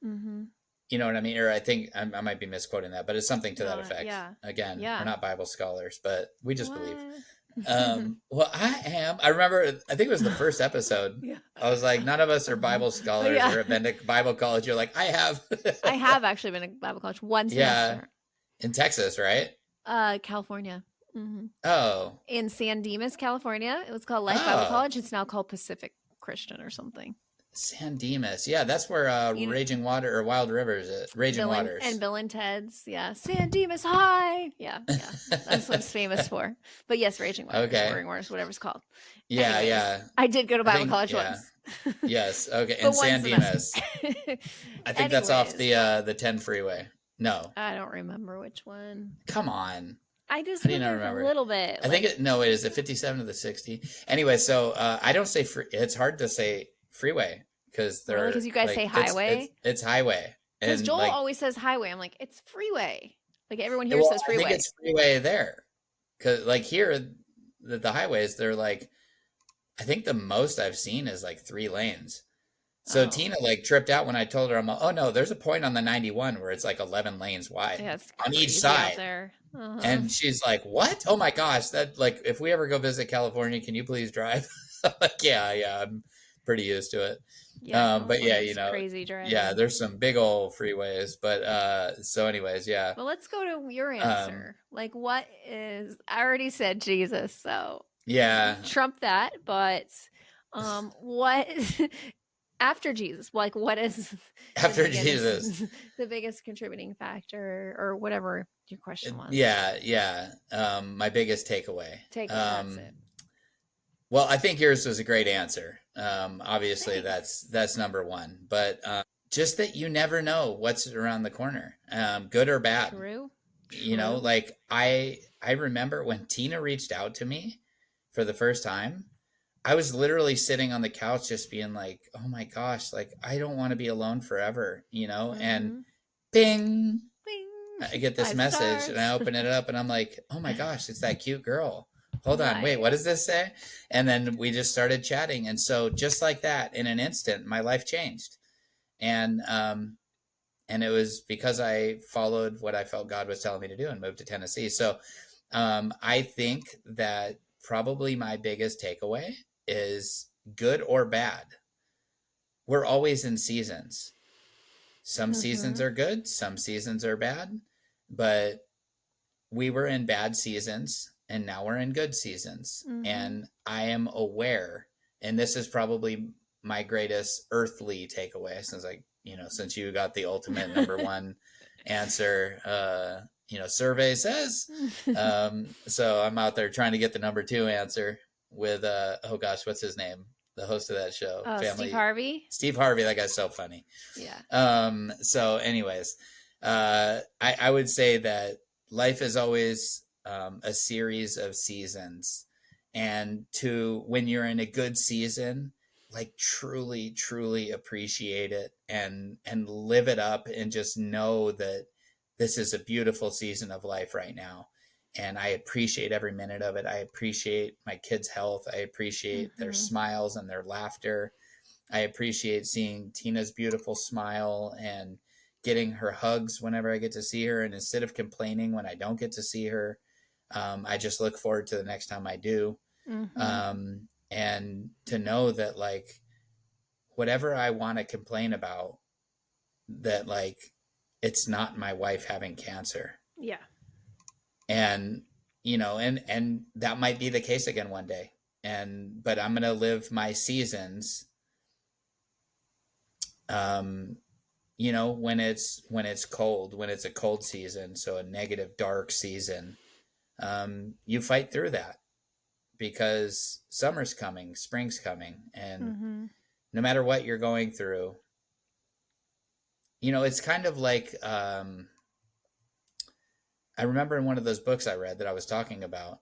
Mm-hmm. You know what I mean? Or I think I might be misquoting that, but it's something to that effect. Yeah. Again, we're not Bible scholars, but we just believe. Well, I remember, I think it was the first episode. I was like, none of us are Bible scholars or have been to Bible college. You're like, I have. I have actually been to Bible college one semester. In Texas, right? California. Mm-hmm. Oh. In San Dimas, California. It was called Life Bible College. It's now called Pacific Christian or something. San Dimas. Yeah, that's where Raging Water or Wild Rivers is. Raging Waters. And Bill and Ted's. Yeah. San Dimas High. Yeah. That's what it's famous for. But yes, Raging Waters. Okay. Roaring Waters, whatever it's called. Yeah, anyways, I did go to Bible college once. Yes. Okay. And San Dimas. I think that's off the 10 freeway. No. I don't remember which one. Come on. I just remember a little bit. I think it is a 57 to the 60. Anyway, so I don't say it's hard to say freeway because they're because you guys say highway. It's highway. Because Joel always says highway. I'm like, it's freeway. Like everyone here says freeway. I think it's freeway there. Because like here, the highways, they're like, I think the most I've seen is like 3 lanes. So Tina like tripped out when I told her, I'm like, oh no, there's a point on the 91 where it's like 11 lanes wide on each side. There. Uh-huh. And she's like, what? Oh my gosh. That like, if we ever go visit California, can you please drive? Like, yeah, I'm pretty used to it. Yeah, but yeah, you know, crazy driving. Yeah, there's some big old freeways, but so anyways, yeah. Well, let's go to your answer. Like, what is? I already said Jesus, so yeah, trump that. But what after Jesus? Like, what is after Jesus the biggest contributing factor, or whatever your question was? Yeah. My biggest takeaway. That's it. Well, I think yours was a great answer. Obviously, that's number one. But just that you never know what's around the corner, good or bad. True. You know, like I remember when Tina reached out to me for the first time, I was literally sitting on the couch just being like, oh my gosh, like I don't want to be alone forever, you know? Mm-hmm. And bing, I get this message and I open it up and I'm like, oh my gosh, it's that cute girl. Hold on, wait, what does this say? And then we just started chatting. And so just like that, in an instant, my life changed. And it was because I followed what I felt God was telling me to do and moved to Tennessee. So I think that probably my biggest takeaway is good or bad. We're always in seasons. Some seasons are good, some seasons are bad, but we were in bad seasons and now we're in good seasons. Mm-hmm. And I am aware, and this is probably my greatest earthly takeaway since you got the ultimate number one answer, survey says. So I'm out there trying to get the number 2 answer with, what's his name? The host of that show. Steve Harvey. Steve Harvey. That guy's so funny. Yeah. So anyways, I would say that life is always a series of seasons, and when you're in a good season, like truly, truly appreciate it and live it up and just know that this is a beautiful season of life right now. And I appreciate every minute of it. I appreciate my kids' health. I appreciate their smiles and their laughter. I appreciate seeing Tina's beautiful smile and getting her hugs whenever I get to see her. And instead of complaining when I don't get to see her, I just look forward to the next time I do. Mm-hmm. And to know that like, whatever I want to complain about, that like, it's not my wife having cancer. Yeah. And, and that might be the case again one day. But I'm going to live my seasons, when it's cold, when it's a cold season. So a negative, dark season, you fight through that because summer's coming, spring's coming, and no matter what you're going through, it's kind of like I remember in one of those books I read that I was talking about,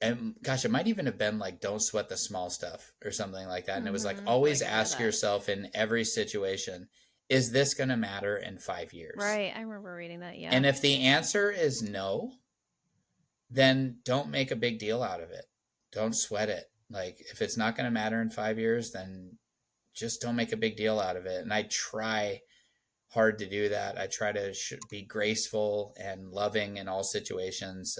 and gosh, it might even have been like "Don't Sweat the Small Stuff" or something like that. And it was like, always ask yourself in every situation, is this going to matter in 5 years? Right. I remember reading that. Yeah. And if the answer is no, then don't make a big deal out of it. Don't sweat it. Like, if it's not going to matter in 5 years, then just don't make a big deal out of it. And I try hard to do that. I try to be graceful and loving in all situations.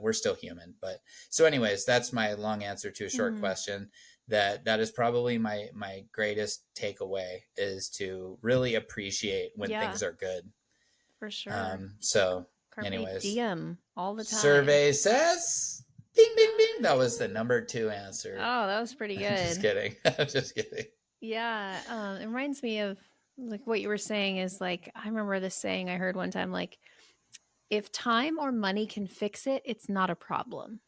We're still human, but so anyways, that's my long answer to a short question. That is probably my greatest takeaway, is to really appreciate when things are good. For sure. So Carpe anyways, diem all the time. Survey says ding ding ding. That was the number 2 answer. Oh, that was pretty good. Just kidding. I'm just kidding. Yeah. It reminds me of like what you were saying is like, I remember this saying I heard one time, like, if time or money can fix it, it's not a problem.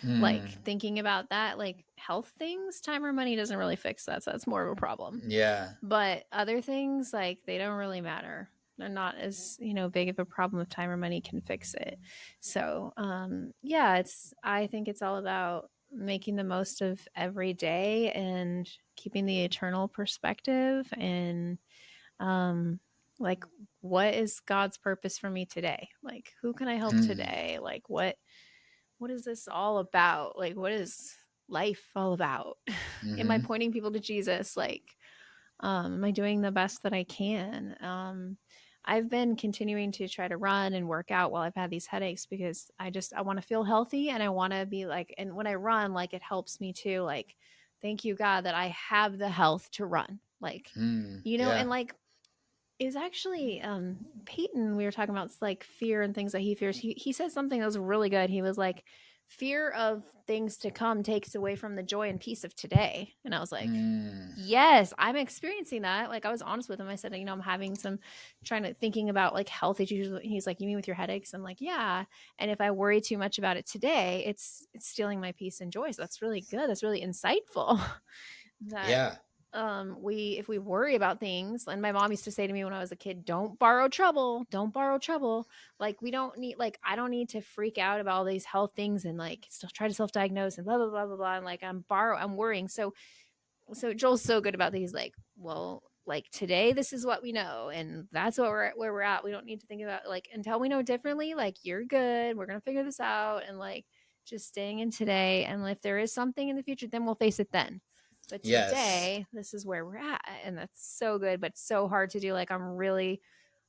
Like, thinking about that, like health things, time or money doesn't really fix that. So that's more of a problem. Yeah. But other things, like, they don't really matter. They're not as, big of a problem if time or money can fix it. So, I think it's all about making the most of every day and keeping the eternal perspective and, like, what is God's purpose for me today? Like, who can I help today? Like, what is this all about? Like, what is life all about? Am I pointing people to Jesus? Like, am I doing the best that I can? I've been continuing to try to run and work out while I've had these headaches because I want to feel healthy, and I want to be like, and when I run, like, it helps me too. Like, thank you, God, that I have the health to run. Like, and like, it was actually Peyton, we were talking about like fear and things that he fears. He said something that was really good. He was like, fear of things to come takes away from the joy and peace of today. And I was like, yes, I'm experiencing that. Like, I was honest with him. I said, I'm having some thinking about like health issues. He's like, you mean with your headaches? I'm like, yeah. And if I worry too much about it today, it's stealing my peace and joy. So that's really good. That's really insightful. If we worry about things, and my mom used to say to me when I was a kid, don't borrow trouble. Like, we don't need, like, I don't need to freak out about all these health things and like still try to self-diagnose and blah, blah, blah, blah, blah. And like, I'm worrying. So Joel's so good about these, like, well, like, today, this is what we know. And that's where we're at. We don't need to think about, like, until we know differently, like, you're good. We're going to figure this out. And like, just staying in today. And if there is something in the future, then we'll face it then. But today, this is where we're at. And that's so good, but so hard to do. Like, I'm really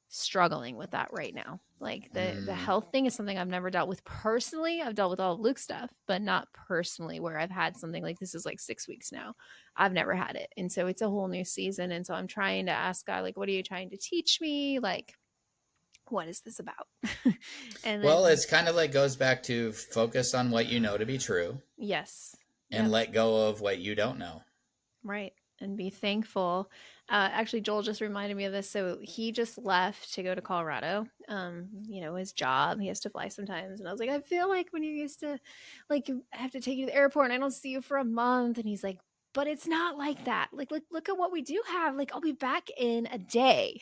struggling with that right now. Like, the health thing is something I've never dealt with personally. I've dealt with all of Luke's stuff, but not personally, where I've had something like this is like 6 weeks now. I've never had it. And so it's a whole new season. And so I'm trying to ask God, like, what are you trying to teach me? Like, what is this about? And then, it's kind of like goes back to focus on what you know to be true. Yes. And let go of what you don't know. Right. And be thankful. Actually, Joel just reminded me of this. So he just left to go to Colorado. His job, he has to fly sometimes. And I was like, I feel like when you used to, like, I have to take you to the airport and I don't see you for a month. And he's like, but it's not like that. Like, look at what we do have. Like, I'll be back in a day,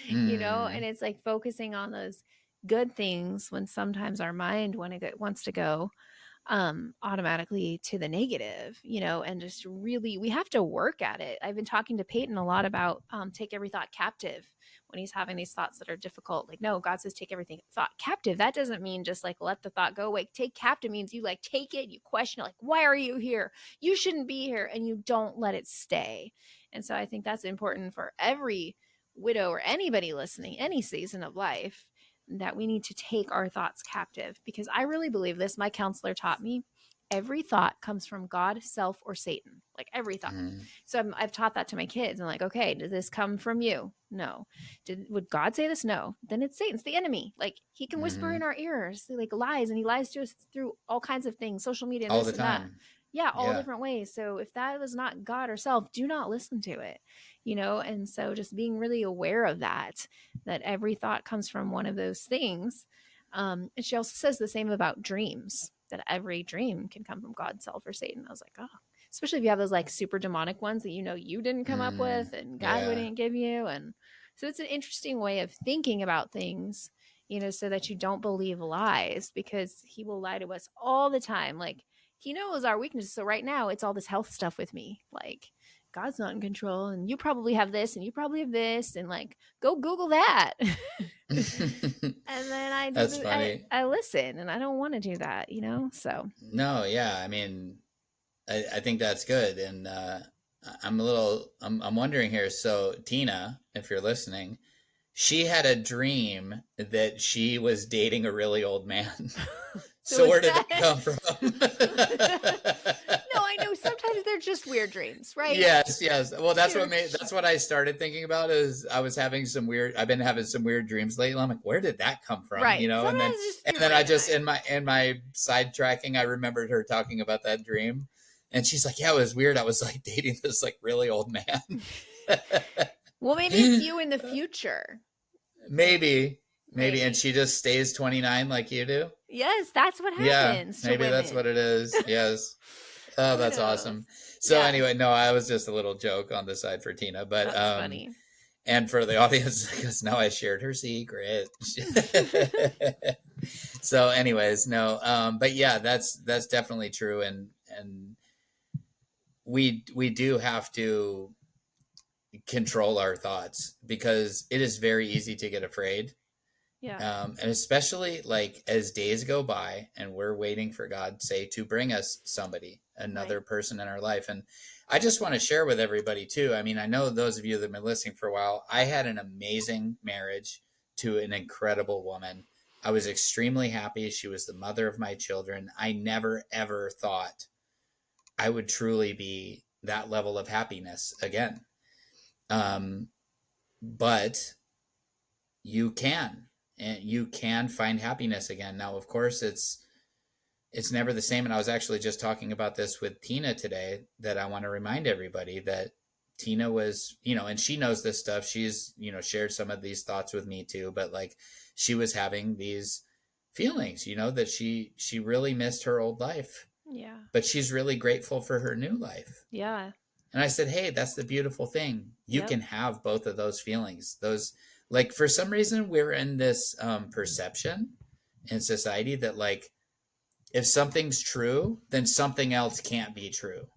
and it's like focusing on those good things when sometimes our mind, when it wants to go automatically to the negative, and just really, we have to work at it. I've been talking to Peyton a lot about take every thought captive when he's having these thoughts that are difficult. Like, no, God says take everything thought captive. That doesn't mean just like let the thought go away. Take captive means you like take it, you question it, like, why are you here? You shouldn't be here, and you don't let it stay. And so I think that's important for every widow or anybody listening, any season of life, that we need to take our thoughts captive, because I really believe this. My counselor taught me every thought comes from God, self, or Satan. Like, every thought. So I've taught that to my kids. And like, okay, did this come from you? No. Would God say this? No. Then it's Satan's the enemy. Like, he can whisper in our ears, like, lies, and he lies to us through all kinds of things, social media, and all this the time. And that. Yeah, all different ways. So if that was not God or self, do not listen to it, and so just being really aware of that every thought comes from one of those things. And she also says the same about dreams, that every dream can come from God, self, or Satan. I was like, oh, especially if you have those like super demonic ones that you didn't come up with and God wouldn't give you. And so it's an interesting way of thinking about things, so that you don't believe lies, because he will lie to us all the time. Like, he knows our weaknesses. So right now it's all this health stuff with me. Like, God's not in control, and you probably have this, and you probably have this, and like, go Google that. And then I listen, and I don't want to do that, so. No, yeah. I mean, I think that's good. And I'm wondering here. So Tina, if you're listening, she had a dream that she was dating a really old man. So where did that come from? No, I know sometimes they're just weird dreams, right? Yes. Well, that's what I started thinking about, is I've been having some weird dreams lately. I'm like, where did that come from? Right. And then I just, in my sidetracking, I remembered her talking about that dream. And she's like, yeah, it was weird. I was like dating this like really old man. Well, maybe it's you in the future. Maybe. And she just stays 29 like you do. Yes, that's what happens. Yeah, maybe that's what it is. Yes. Oh, that's awesome. So anyway, no, I was just a little joke on the side for Tina, but that's funny. And for the audience, because now I shared her secret. So anyways, no, but yeah, that's definitely true. And we do have to control our thoughts, because it is very easy to get afraid. Yeah. And especially like as days go by and we're waiting for God, say, to bring us another person in our life. And I just want to share with everybody too. I mean, I know those of you that have been listening for a while, I had an amazing marriage to an incredible woman. I was extremely happy. She was the mother of my children. I never, ever thought I would truly be that level of happiness again. But you can. And you can find happiness again. Now, of course, it's never the same. And I was actually just talking about this with Tina today, that I want to remind everybody that Tina was, and she knows this stuff. She's, shared some of these thoughts with me too. But like, she was having these feelings, that she really missed her old life. Yeah. But she's really grateful for her new life. Yeah. And I said, hey, that's the beautiful thing. You can have both of those feelings. Like, for some reason, we're in this perception in society that, like, if something's true, then something else can't be true.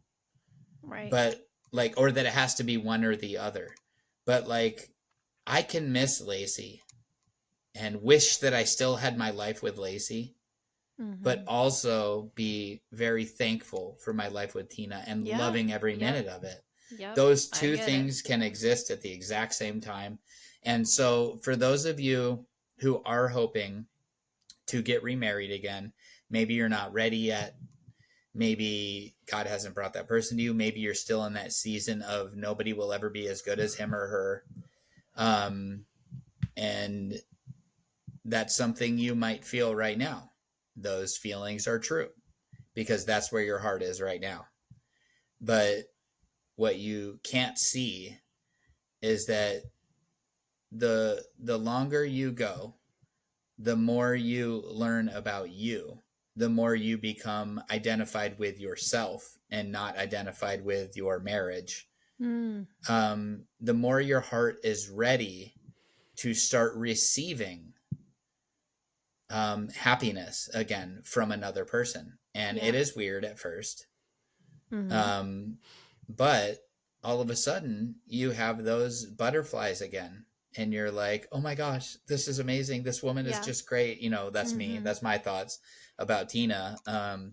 Right. But, like, or that it has to be one or the other. But, like, I can miss Lacey and wish that I still had my life with Lacey, but also be very thankful for my life with Tina and loving every minute of it. Yep. Those two things can exist at the exact same time. And so for those of you who are hoping to get remarried again, maybe you're not ready yet. Maybe God hasn't brought that person to you. Maybe you're still in that season of nobody will ever be as good as him or her. And that's something you might feel right now. Those feelings are true, because that's where your heart is right now. But what you can't see is that the longer you go, the more you learn about you, the more you become identified with yourself and not identified with your marriage. The more your heart is ready to start receiving happiness again from another person. And it is weird at first. But all of a sudden you have those butterflies again. And you're like, oh my gosh, this is amazing. This woman is just great. That's me. That's my thoughts about Tina.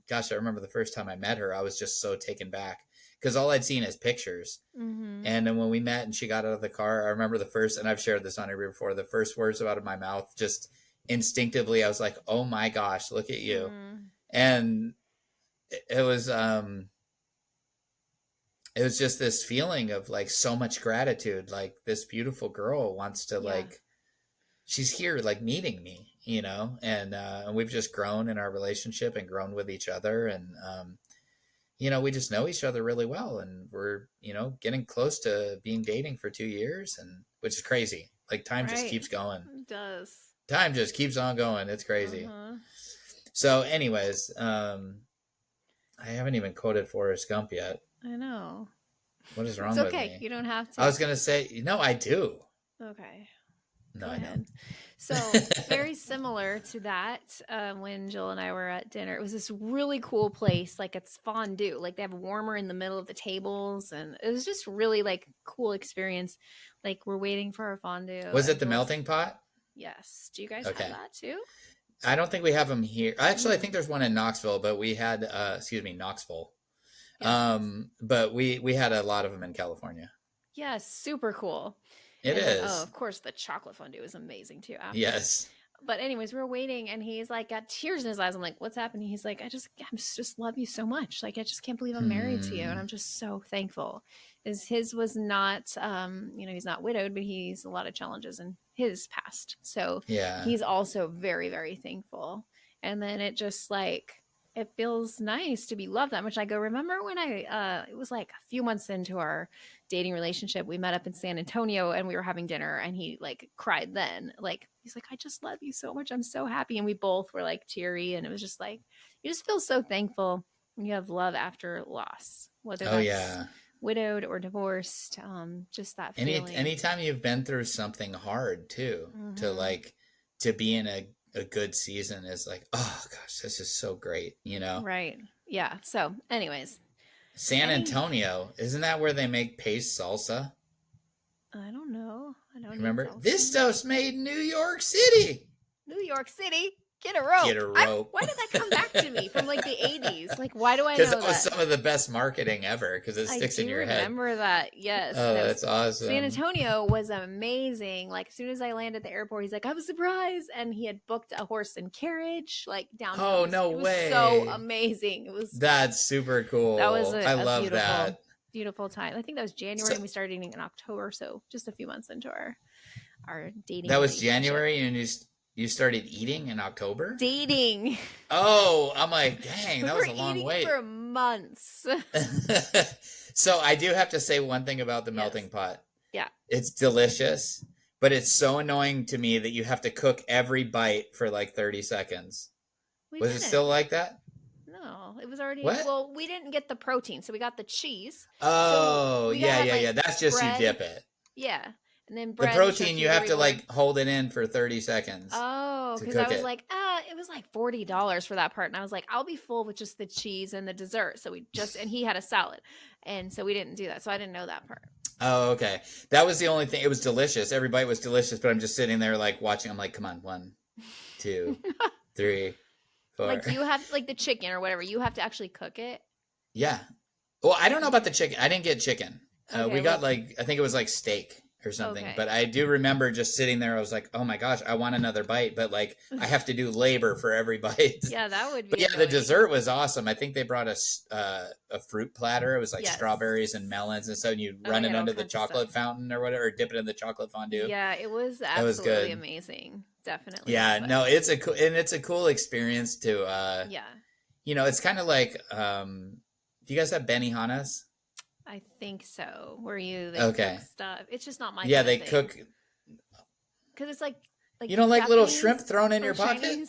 Gosh, I remember the first time I met her, I was just so taken back, because all I'd seen is pictures. And then when we met and she got out of the car, I remember and I've shared this on here before, the first words out of my mouth, just instinctively, I was like, oh my gosh, look at you. And it was just this feeling of like so much gratitude. Like, this beautiful girl wants to like, she's here like meeting me, and we've just grown in our relationship and grown with each other. And, we just know each other really well, and we're, getting close to being dating for 2 years, and which is crazy. Like, time just keeps going. It does. Time just keeps on going. It's crazy. So anyways, I haven't even quoted Forrest Gump yet. I know. What is wrong with me? Okay. You don't have to. I was going to say, no, I do. Okay. No, I don't. So very similar to that, when Jill and I were at dinner, it was this really cool place. Like it's fondue, like they have a warmer in the middle of the tables, and it was just really like cool experience. Like we're waiting for our fondue. Was it the melting pot? Yes. Do you guys have that too? I don't think we have them here. Actually, I think there's one in Knoxville, but we had, Knoxville. Yes. But we had a lot of them in California. Yes, super cool. It is. Oh, of course, the chocolate fondue was amazing too. After. Yes. But anyways, we were waiting, and he's like got tears in his eyes. I'm like, "What's happening?" He's like, "I just love you so much. Like, I just can't believe I'm married to you, and I'm just so thankful." His was not, he's not widowed, but he's a lot of challenges in his past. So he's also very, very thankful. And then it just like, it feels nice to be loved that much. I go, remember when it was like a few months into our dating relationship, we met up in San Antonio and we were having dinner, and he like cried then. Like, he's like, I just love you so much. I'm so happy. And we both were like teary, and it was just like, you just feel so thankful when you have love after loss, whether that's widowed or divorced. Just that feeling. Anytime you've been through something hard too, to be in a good season is like, oh gosh, this is so great, Right. Yeah. So anyways. San Antonio, isn't that where they make paste salsa? I don't know. I don't remember. This stuff's made in New York City. New York City? Get a rope. Get a rope. Why did that come back to me from like the 80s? Like, why do I know that? Because it was some of the best marketing ever, because it sticks in your head. I remember that. Yes. Oh, that's awesome. San Antonio was amazing. Like, as soon as I landed at the airport, he's like, I was surprised. And he had booked a horse and carriage, like, downtown. Oh, no way. It was so amazing. That's super cool. That was I love that. Beautiful time. I think that was January, and we started dating in October. So just a few months into our dating. That was January, and you started eating in October? Dating. Oh, I'm like, dang, that was a long wait. For months. So I do have to say one thing about the melting pot. Yeah. It's delicious, but it's so annoying to me that you have to cook every bite for like 30 seconds. Was it still like that? No, it was already. What? Well, we didn't get the protein, so we got the cheese. Oh, so yeah. That's just bread. You dip it. Yeah. And then bread, the protein, you have to like hold it in for 30 seconds. Oh, because I was like, it was like $40 for that part. And I was like, I'll be full with just the cheese and the dessert. So and he had a salad. And so we didn't do that. So I didn't know that part. Oh, okay. That was the only thing. It was delicious. Every bite was delicious, but I'm just sitting there like watching. I'm like, come on, 1, 2, 3, 4. Like you have like the chicken or whatever. You have to actually cook it. Yeah. Well, I don't know about the chicken. I didn't get chicken. We got I think it was like steak or something. Okay. But I do remember just sitting there. I was like, oh my gosh, I want another bite. But like, I have to do labor for every bite. Yeah, that would be. But yeah, the dessert was awesome. I think they brought us a fruit platter. It was like strawberries and melons and so you run it under the chocolate fountain or whatever, or dip it in the chocolate fondue. Yeah, it was absolutely amazing. Definitely. Yeah, no, it's a cool experience to, it's kind of like, do you guys have Benihanas? I think so. Where they cook stuff. It's just not my kind of thing. Cook. Because it's like you don't like little shrimp thrown in your pocket?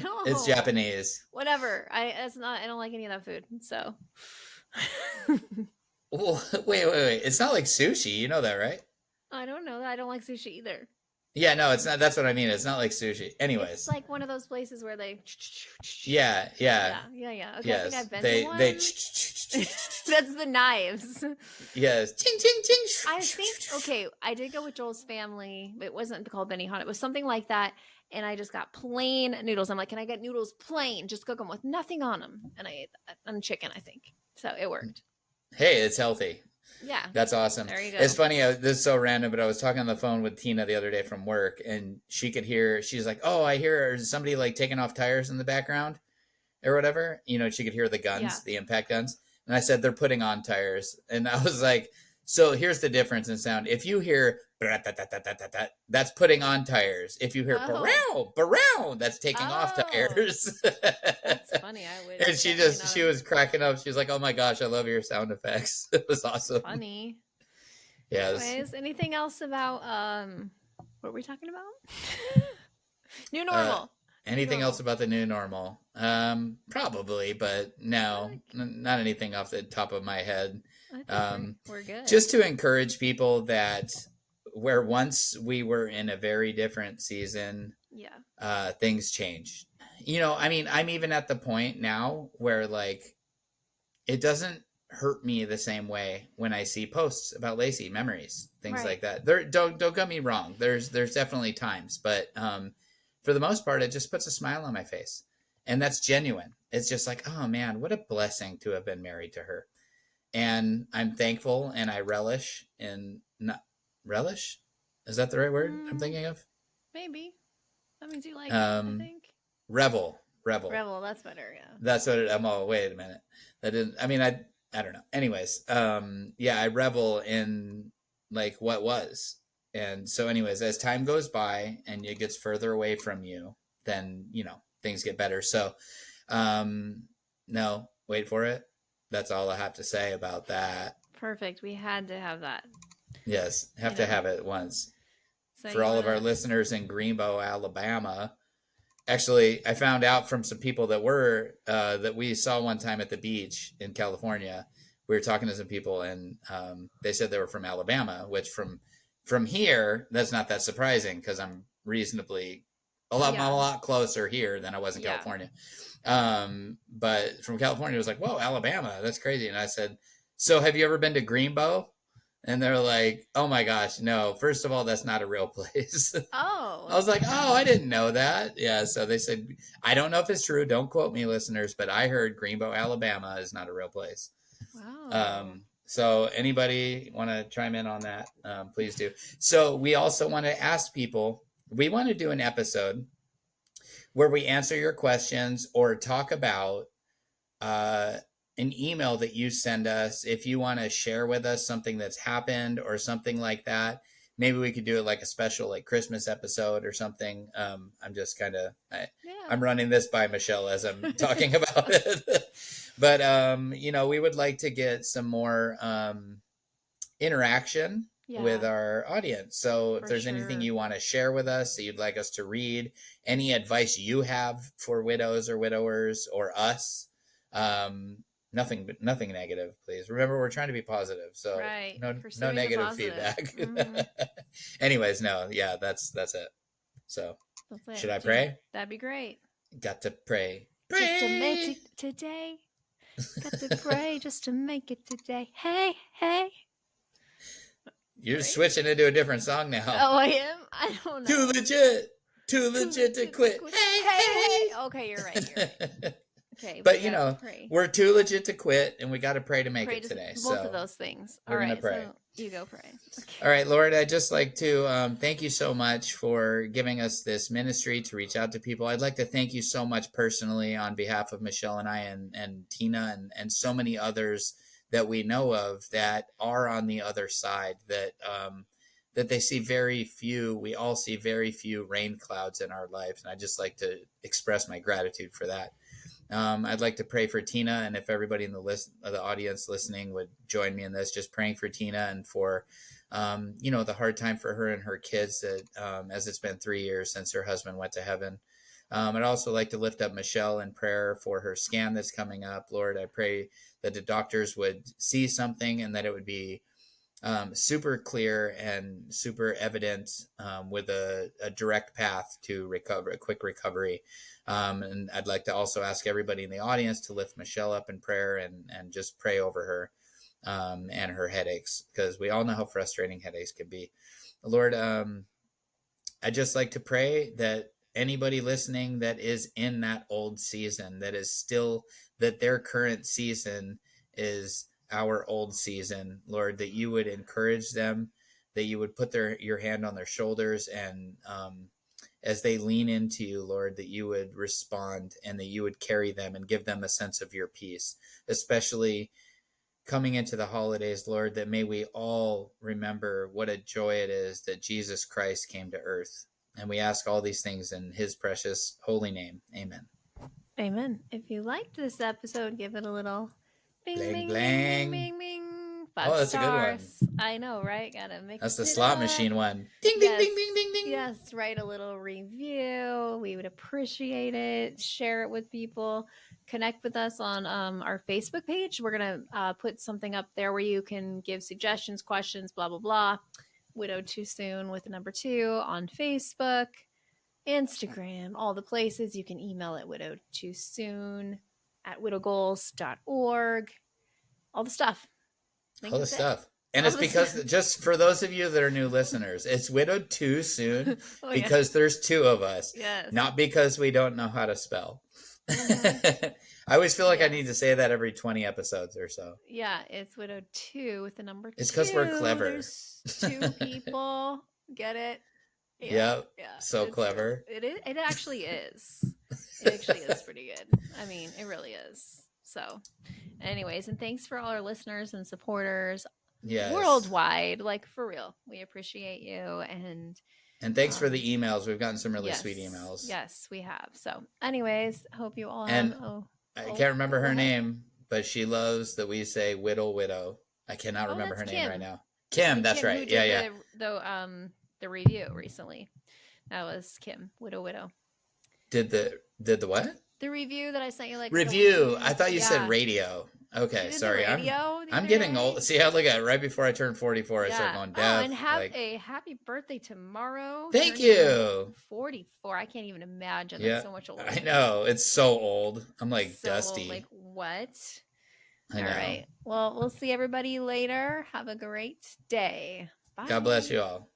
No. It's Japanese. Whatever. I don't like any of that food. So. Well, wait. It's not like sushi. You know that, right? I don't know that. I don't like sushi either. Yeah, no, it's not. That's what I mean. It's not like sushi. Anyways. It's like one of those places where they. Yeah. Okay, yes. I think I've been to one. That's the knives. Yes. Ching, ching, ching. I think, I did go with Joel's family. It wasn't called Benihana. It was something like that. And I just got plain noodles. I'm like, can I get noodles plain? Just cook them with nothing on them. And I ate that on chicken, I think. So it worked. Hey, it's healthy. Yeah. That's awesome. There you go. It's funny. This is so random, but I was talking on the phone with Tina the other day from work, and she could hear, she's like, oh, I hear somebody like taking off tires in the background or whatever. She could hear the guns, the impact guns. And I said, they're putting on tires. And I was like, so here's the difference in sound. If you hear, that's putting on tires. If you hear, barow, that's taking off tires. That's funny. I would. And she was cracking up. She was like, oh my gosh, I love your sound effects. It was awesome. Funny. Yes. Anyways, anything else about, what were we talking about? New normal. Anything else about the new normal? Probably, but no, not anything off the top of my head. I think we're good. Just to encourage people that where once we were in a very different season, things change. I mean, I'm even at the point now where like it doesn't hurt me the same way when I see posts about Lacey, memories, things like that. Don't get me wrong. There's definitely times, but for the most part, it just puts a smile on my face, and that's genuine. It's just like, oh man, what a blessing to have been married to her, and I'm thankful, and I relish in not relish. Is that the right word I'm thinking of? Maybe that means you like it, I think. Revel. That's better. Yeah. That's what I'm all. Wait a minute. That didn't. I mean, I don't know. Anyways, I revel in like what was. And so anyways, as time goes by and it gets further away from you, then, things get better. So, no, wait for it. That's all I have to say about that. Perfect. We had to have that. Yes. Have to have it once. So for all of our listeners in Greenbow, Alabama. Actually, I found out from some people that we saw one time at the beach in California. We were talking to some people, and they said they were from Alabama, which from here, that's not that surprising because I'm reasonably a lot closer here than I was in California. But from California, it was like, whoa, Alabama, that's crazy. And I said, so have you ever been to Greenbow? And they're like, oh my gosh, no. First of all, that's not a real place. Oh. I was like, oh, I didn't know that. Yeah, so they said, I don't know if it's true. Don't quote me, listeners, but I heard Greenbow, Alabama is not a real place. Wow. So anybody want to chime in on that, please do. So we also want to ask people, we want to do an episode where we answer your questions or talk about an email that you send us. If you want to share with us something that's happened or something like that, maybe we could do it like a special like Christmas episode or something. I'm just kind of I'm running this by Michelle as I'm talking about it. But we would like to get some more interaction with our audience. So if there's anything you want to share with us that you'd like us to read, any advice you have for widows or widowers or us, nothing negative, please. Remember, we're trying to be positive, so no negative feedback. Mm-hmm. Anyways, that's it. So should I pray? That'd be great. Got to pray. Just to make it today. Got to pray just to make it today. Hey. You're switching into a different song now. Oh, I am? I don't know. Too legit to quit. Hey. Okay, you're right. Okay, but we're too legit to quit, and we got to pray to make it today. Both of those things. We're gonna pray. So you go pray. Okay. All right, Lord, I'd just like to thank you so much for giving us this ministry to reach out to people. I'd like to thank you so much personally on behalf of Michelle and I and Tina and so many others that we know of that are on the other side, that they see very few. We all see very few rain clouds in our life, and I'd just like to express my gratitude for that. I'd like to pray for Tina, and if everybody in the audience listening would join me in this, just praying for Tina and for, the hard time for her and her kids that, as it's been 3 years since her husband went to heaven. I'd also like to lift up Michelle in prayer for her scan that's coming up. Lord, I pray that the doctors would see something and that it would be super clear and super evident, with a direct path to a quick recovery. And I'd like to also ask everybody in the audience to lift Michelle up in prayer and just pray over her and her headaches, because we all know how frustrating headaches can be. Lord, I'd just like to pray that anybody listening that is in that old season, that their current season is our old season, Lord, that you would encourage them, that you would put your hand on their shoulders, and as they lean into you, Lord, that you would respond and that you would carry them and give them a sense of your peace, especially coming into the holidays, Lord, that may we all remember what a joy it is that Jesus Christ came to earth. And we ask all these things in his precious holy name. Amen. Amen. If you liked this episode, give it a little bing, bling, bing, bling, bing, bing, bing. That's stars. A good one. I know, right? Gotta mix. That's the slot machine one. Ding, yes. ding, ding, ding, ding, ding. Yes, write a little review. We would appreciate it. Share it with people. Connect with us on our Facebook page. We're gonna put something up there where you can give suggestions, questions, blah blah blah. Widowed Too Soon with the number 2 on Facebook, Instagram, all the places. You can email it widowedtoosoon@widowgoals.org. All the stuff. All the stuff. And it's because, just for those of you that are new listeners, it's Widowed Too Soon because there's 2 of us. Yes. Not because we don't know how to spell. Mm-hmm. I always feel like I need to say that every 20 episodes or so. Yeah, it's Widowed 2 with the number 2. It's because we're clever. There's 2 people. Get it? Yeah. So clever. It actually is. It actually is pretty good. I mean, it really is. So, anyways, and thanks for all our listeners and supporters worldwide. Like, for real. We appreciate you. And thanks for the emails. We've gotten some really sweet emails. Yes, we have. So, anyways, hope you all have... I can't remember her name, but she loves that we say widow. I cannot remember her name right now. Kim, that's Kim, right. Yeah. The review recently. That was Kim, widow. Did the what? The review that I sent you, review. I thought you said radio. Okay, sorry. I'm getting old. See, I look at it right before I turn 44. I start going deaf. And have a happy birthday tomorrow. Thank you. 44. I can't even imagine. That's so much older. I know. It's so old. I'm like dusty. Old. Like what? I know. All right. Well, we'll see everybody later. Have a great day. Bye. God bless you all.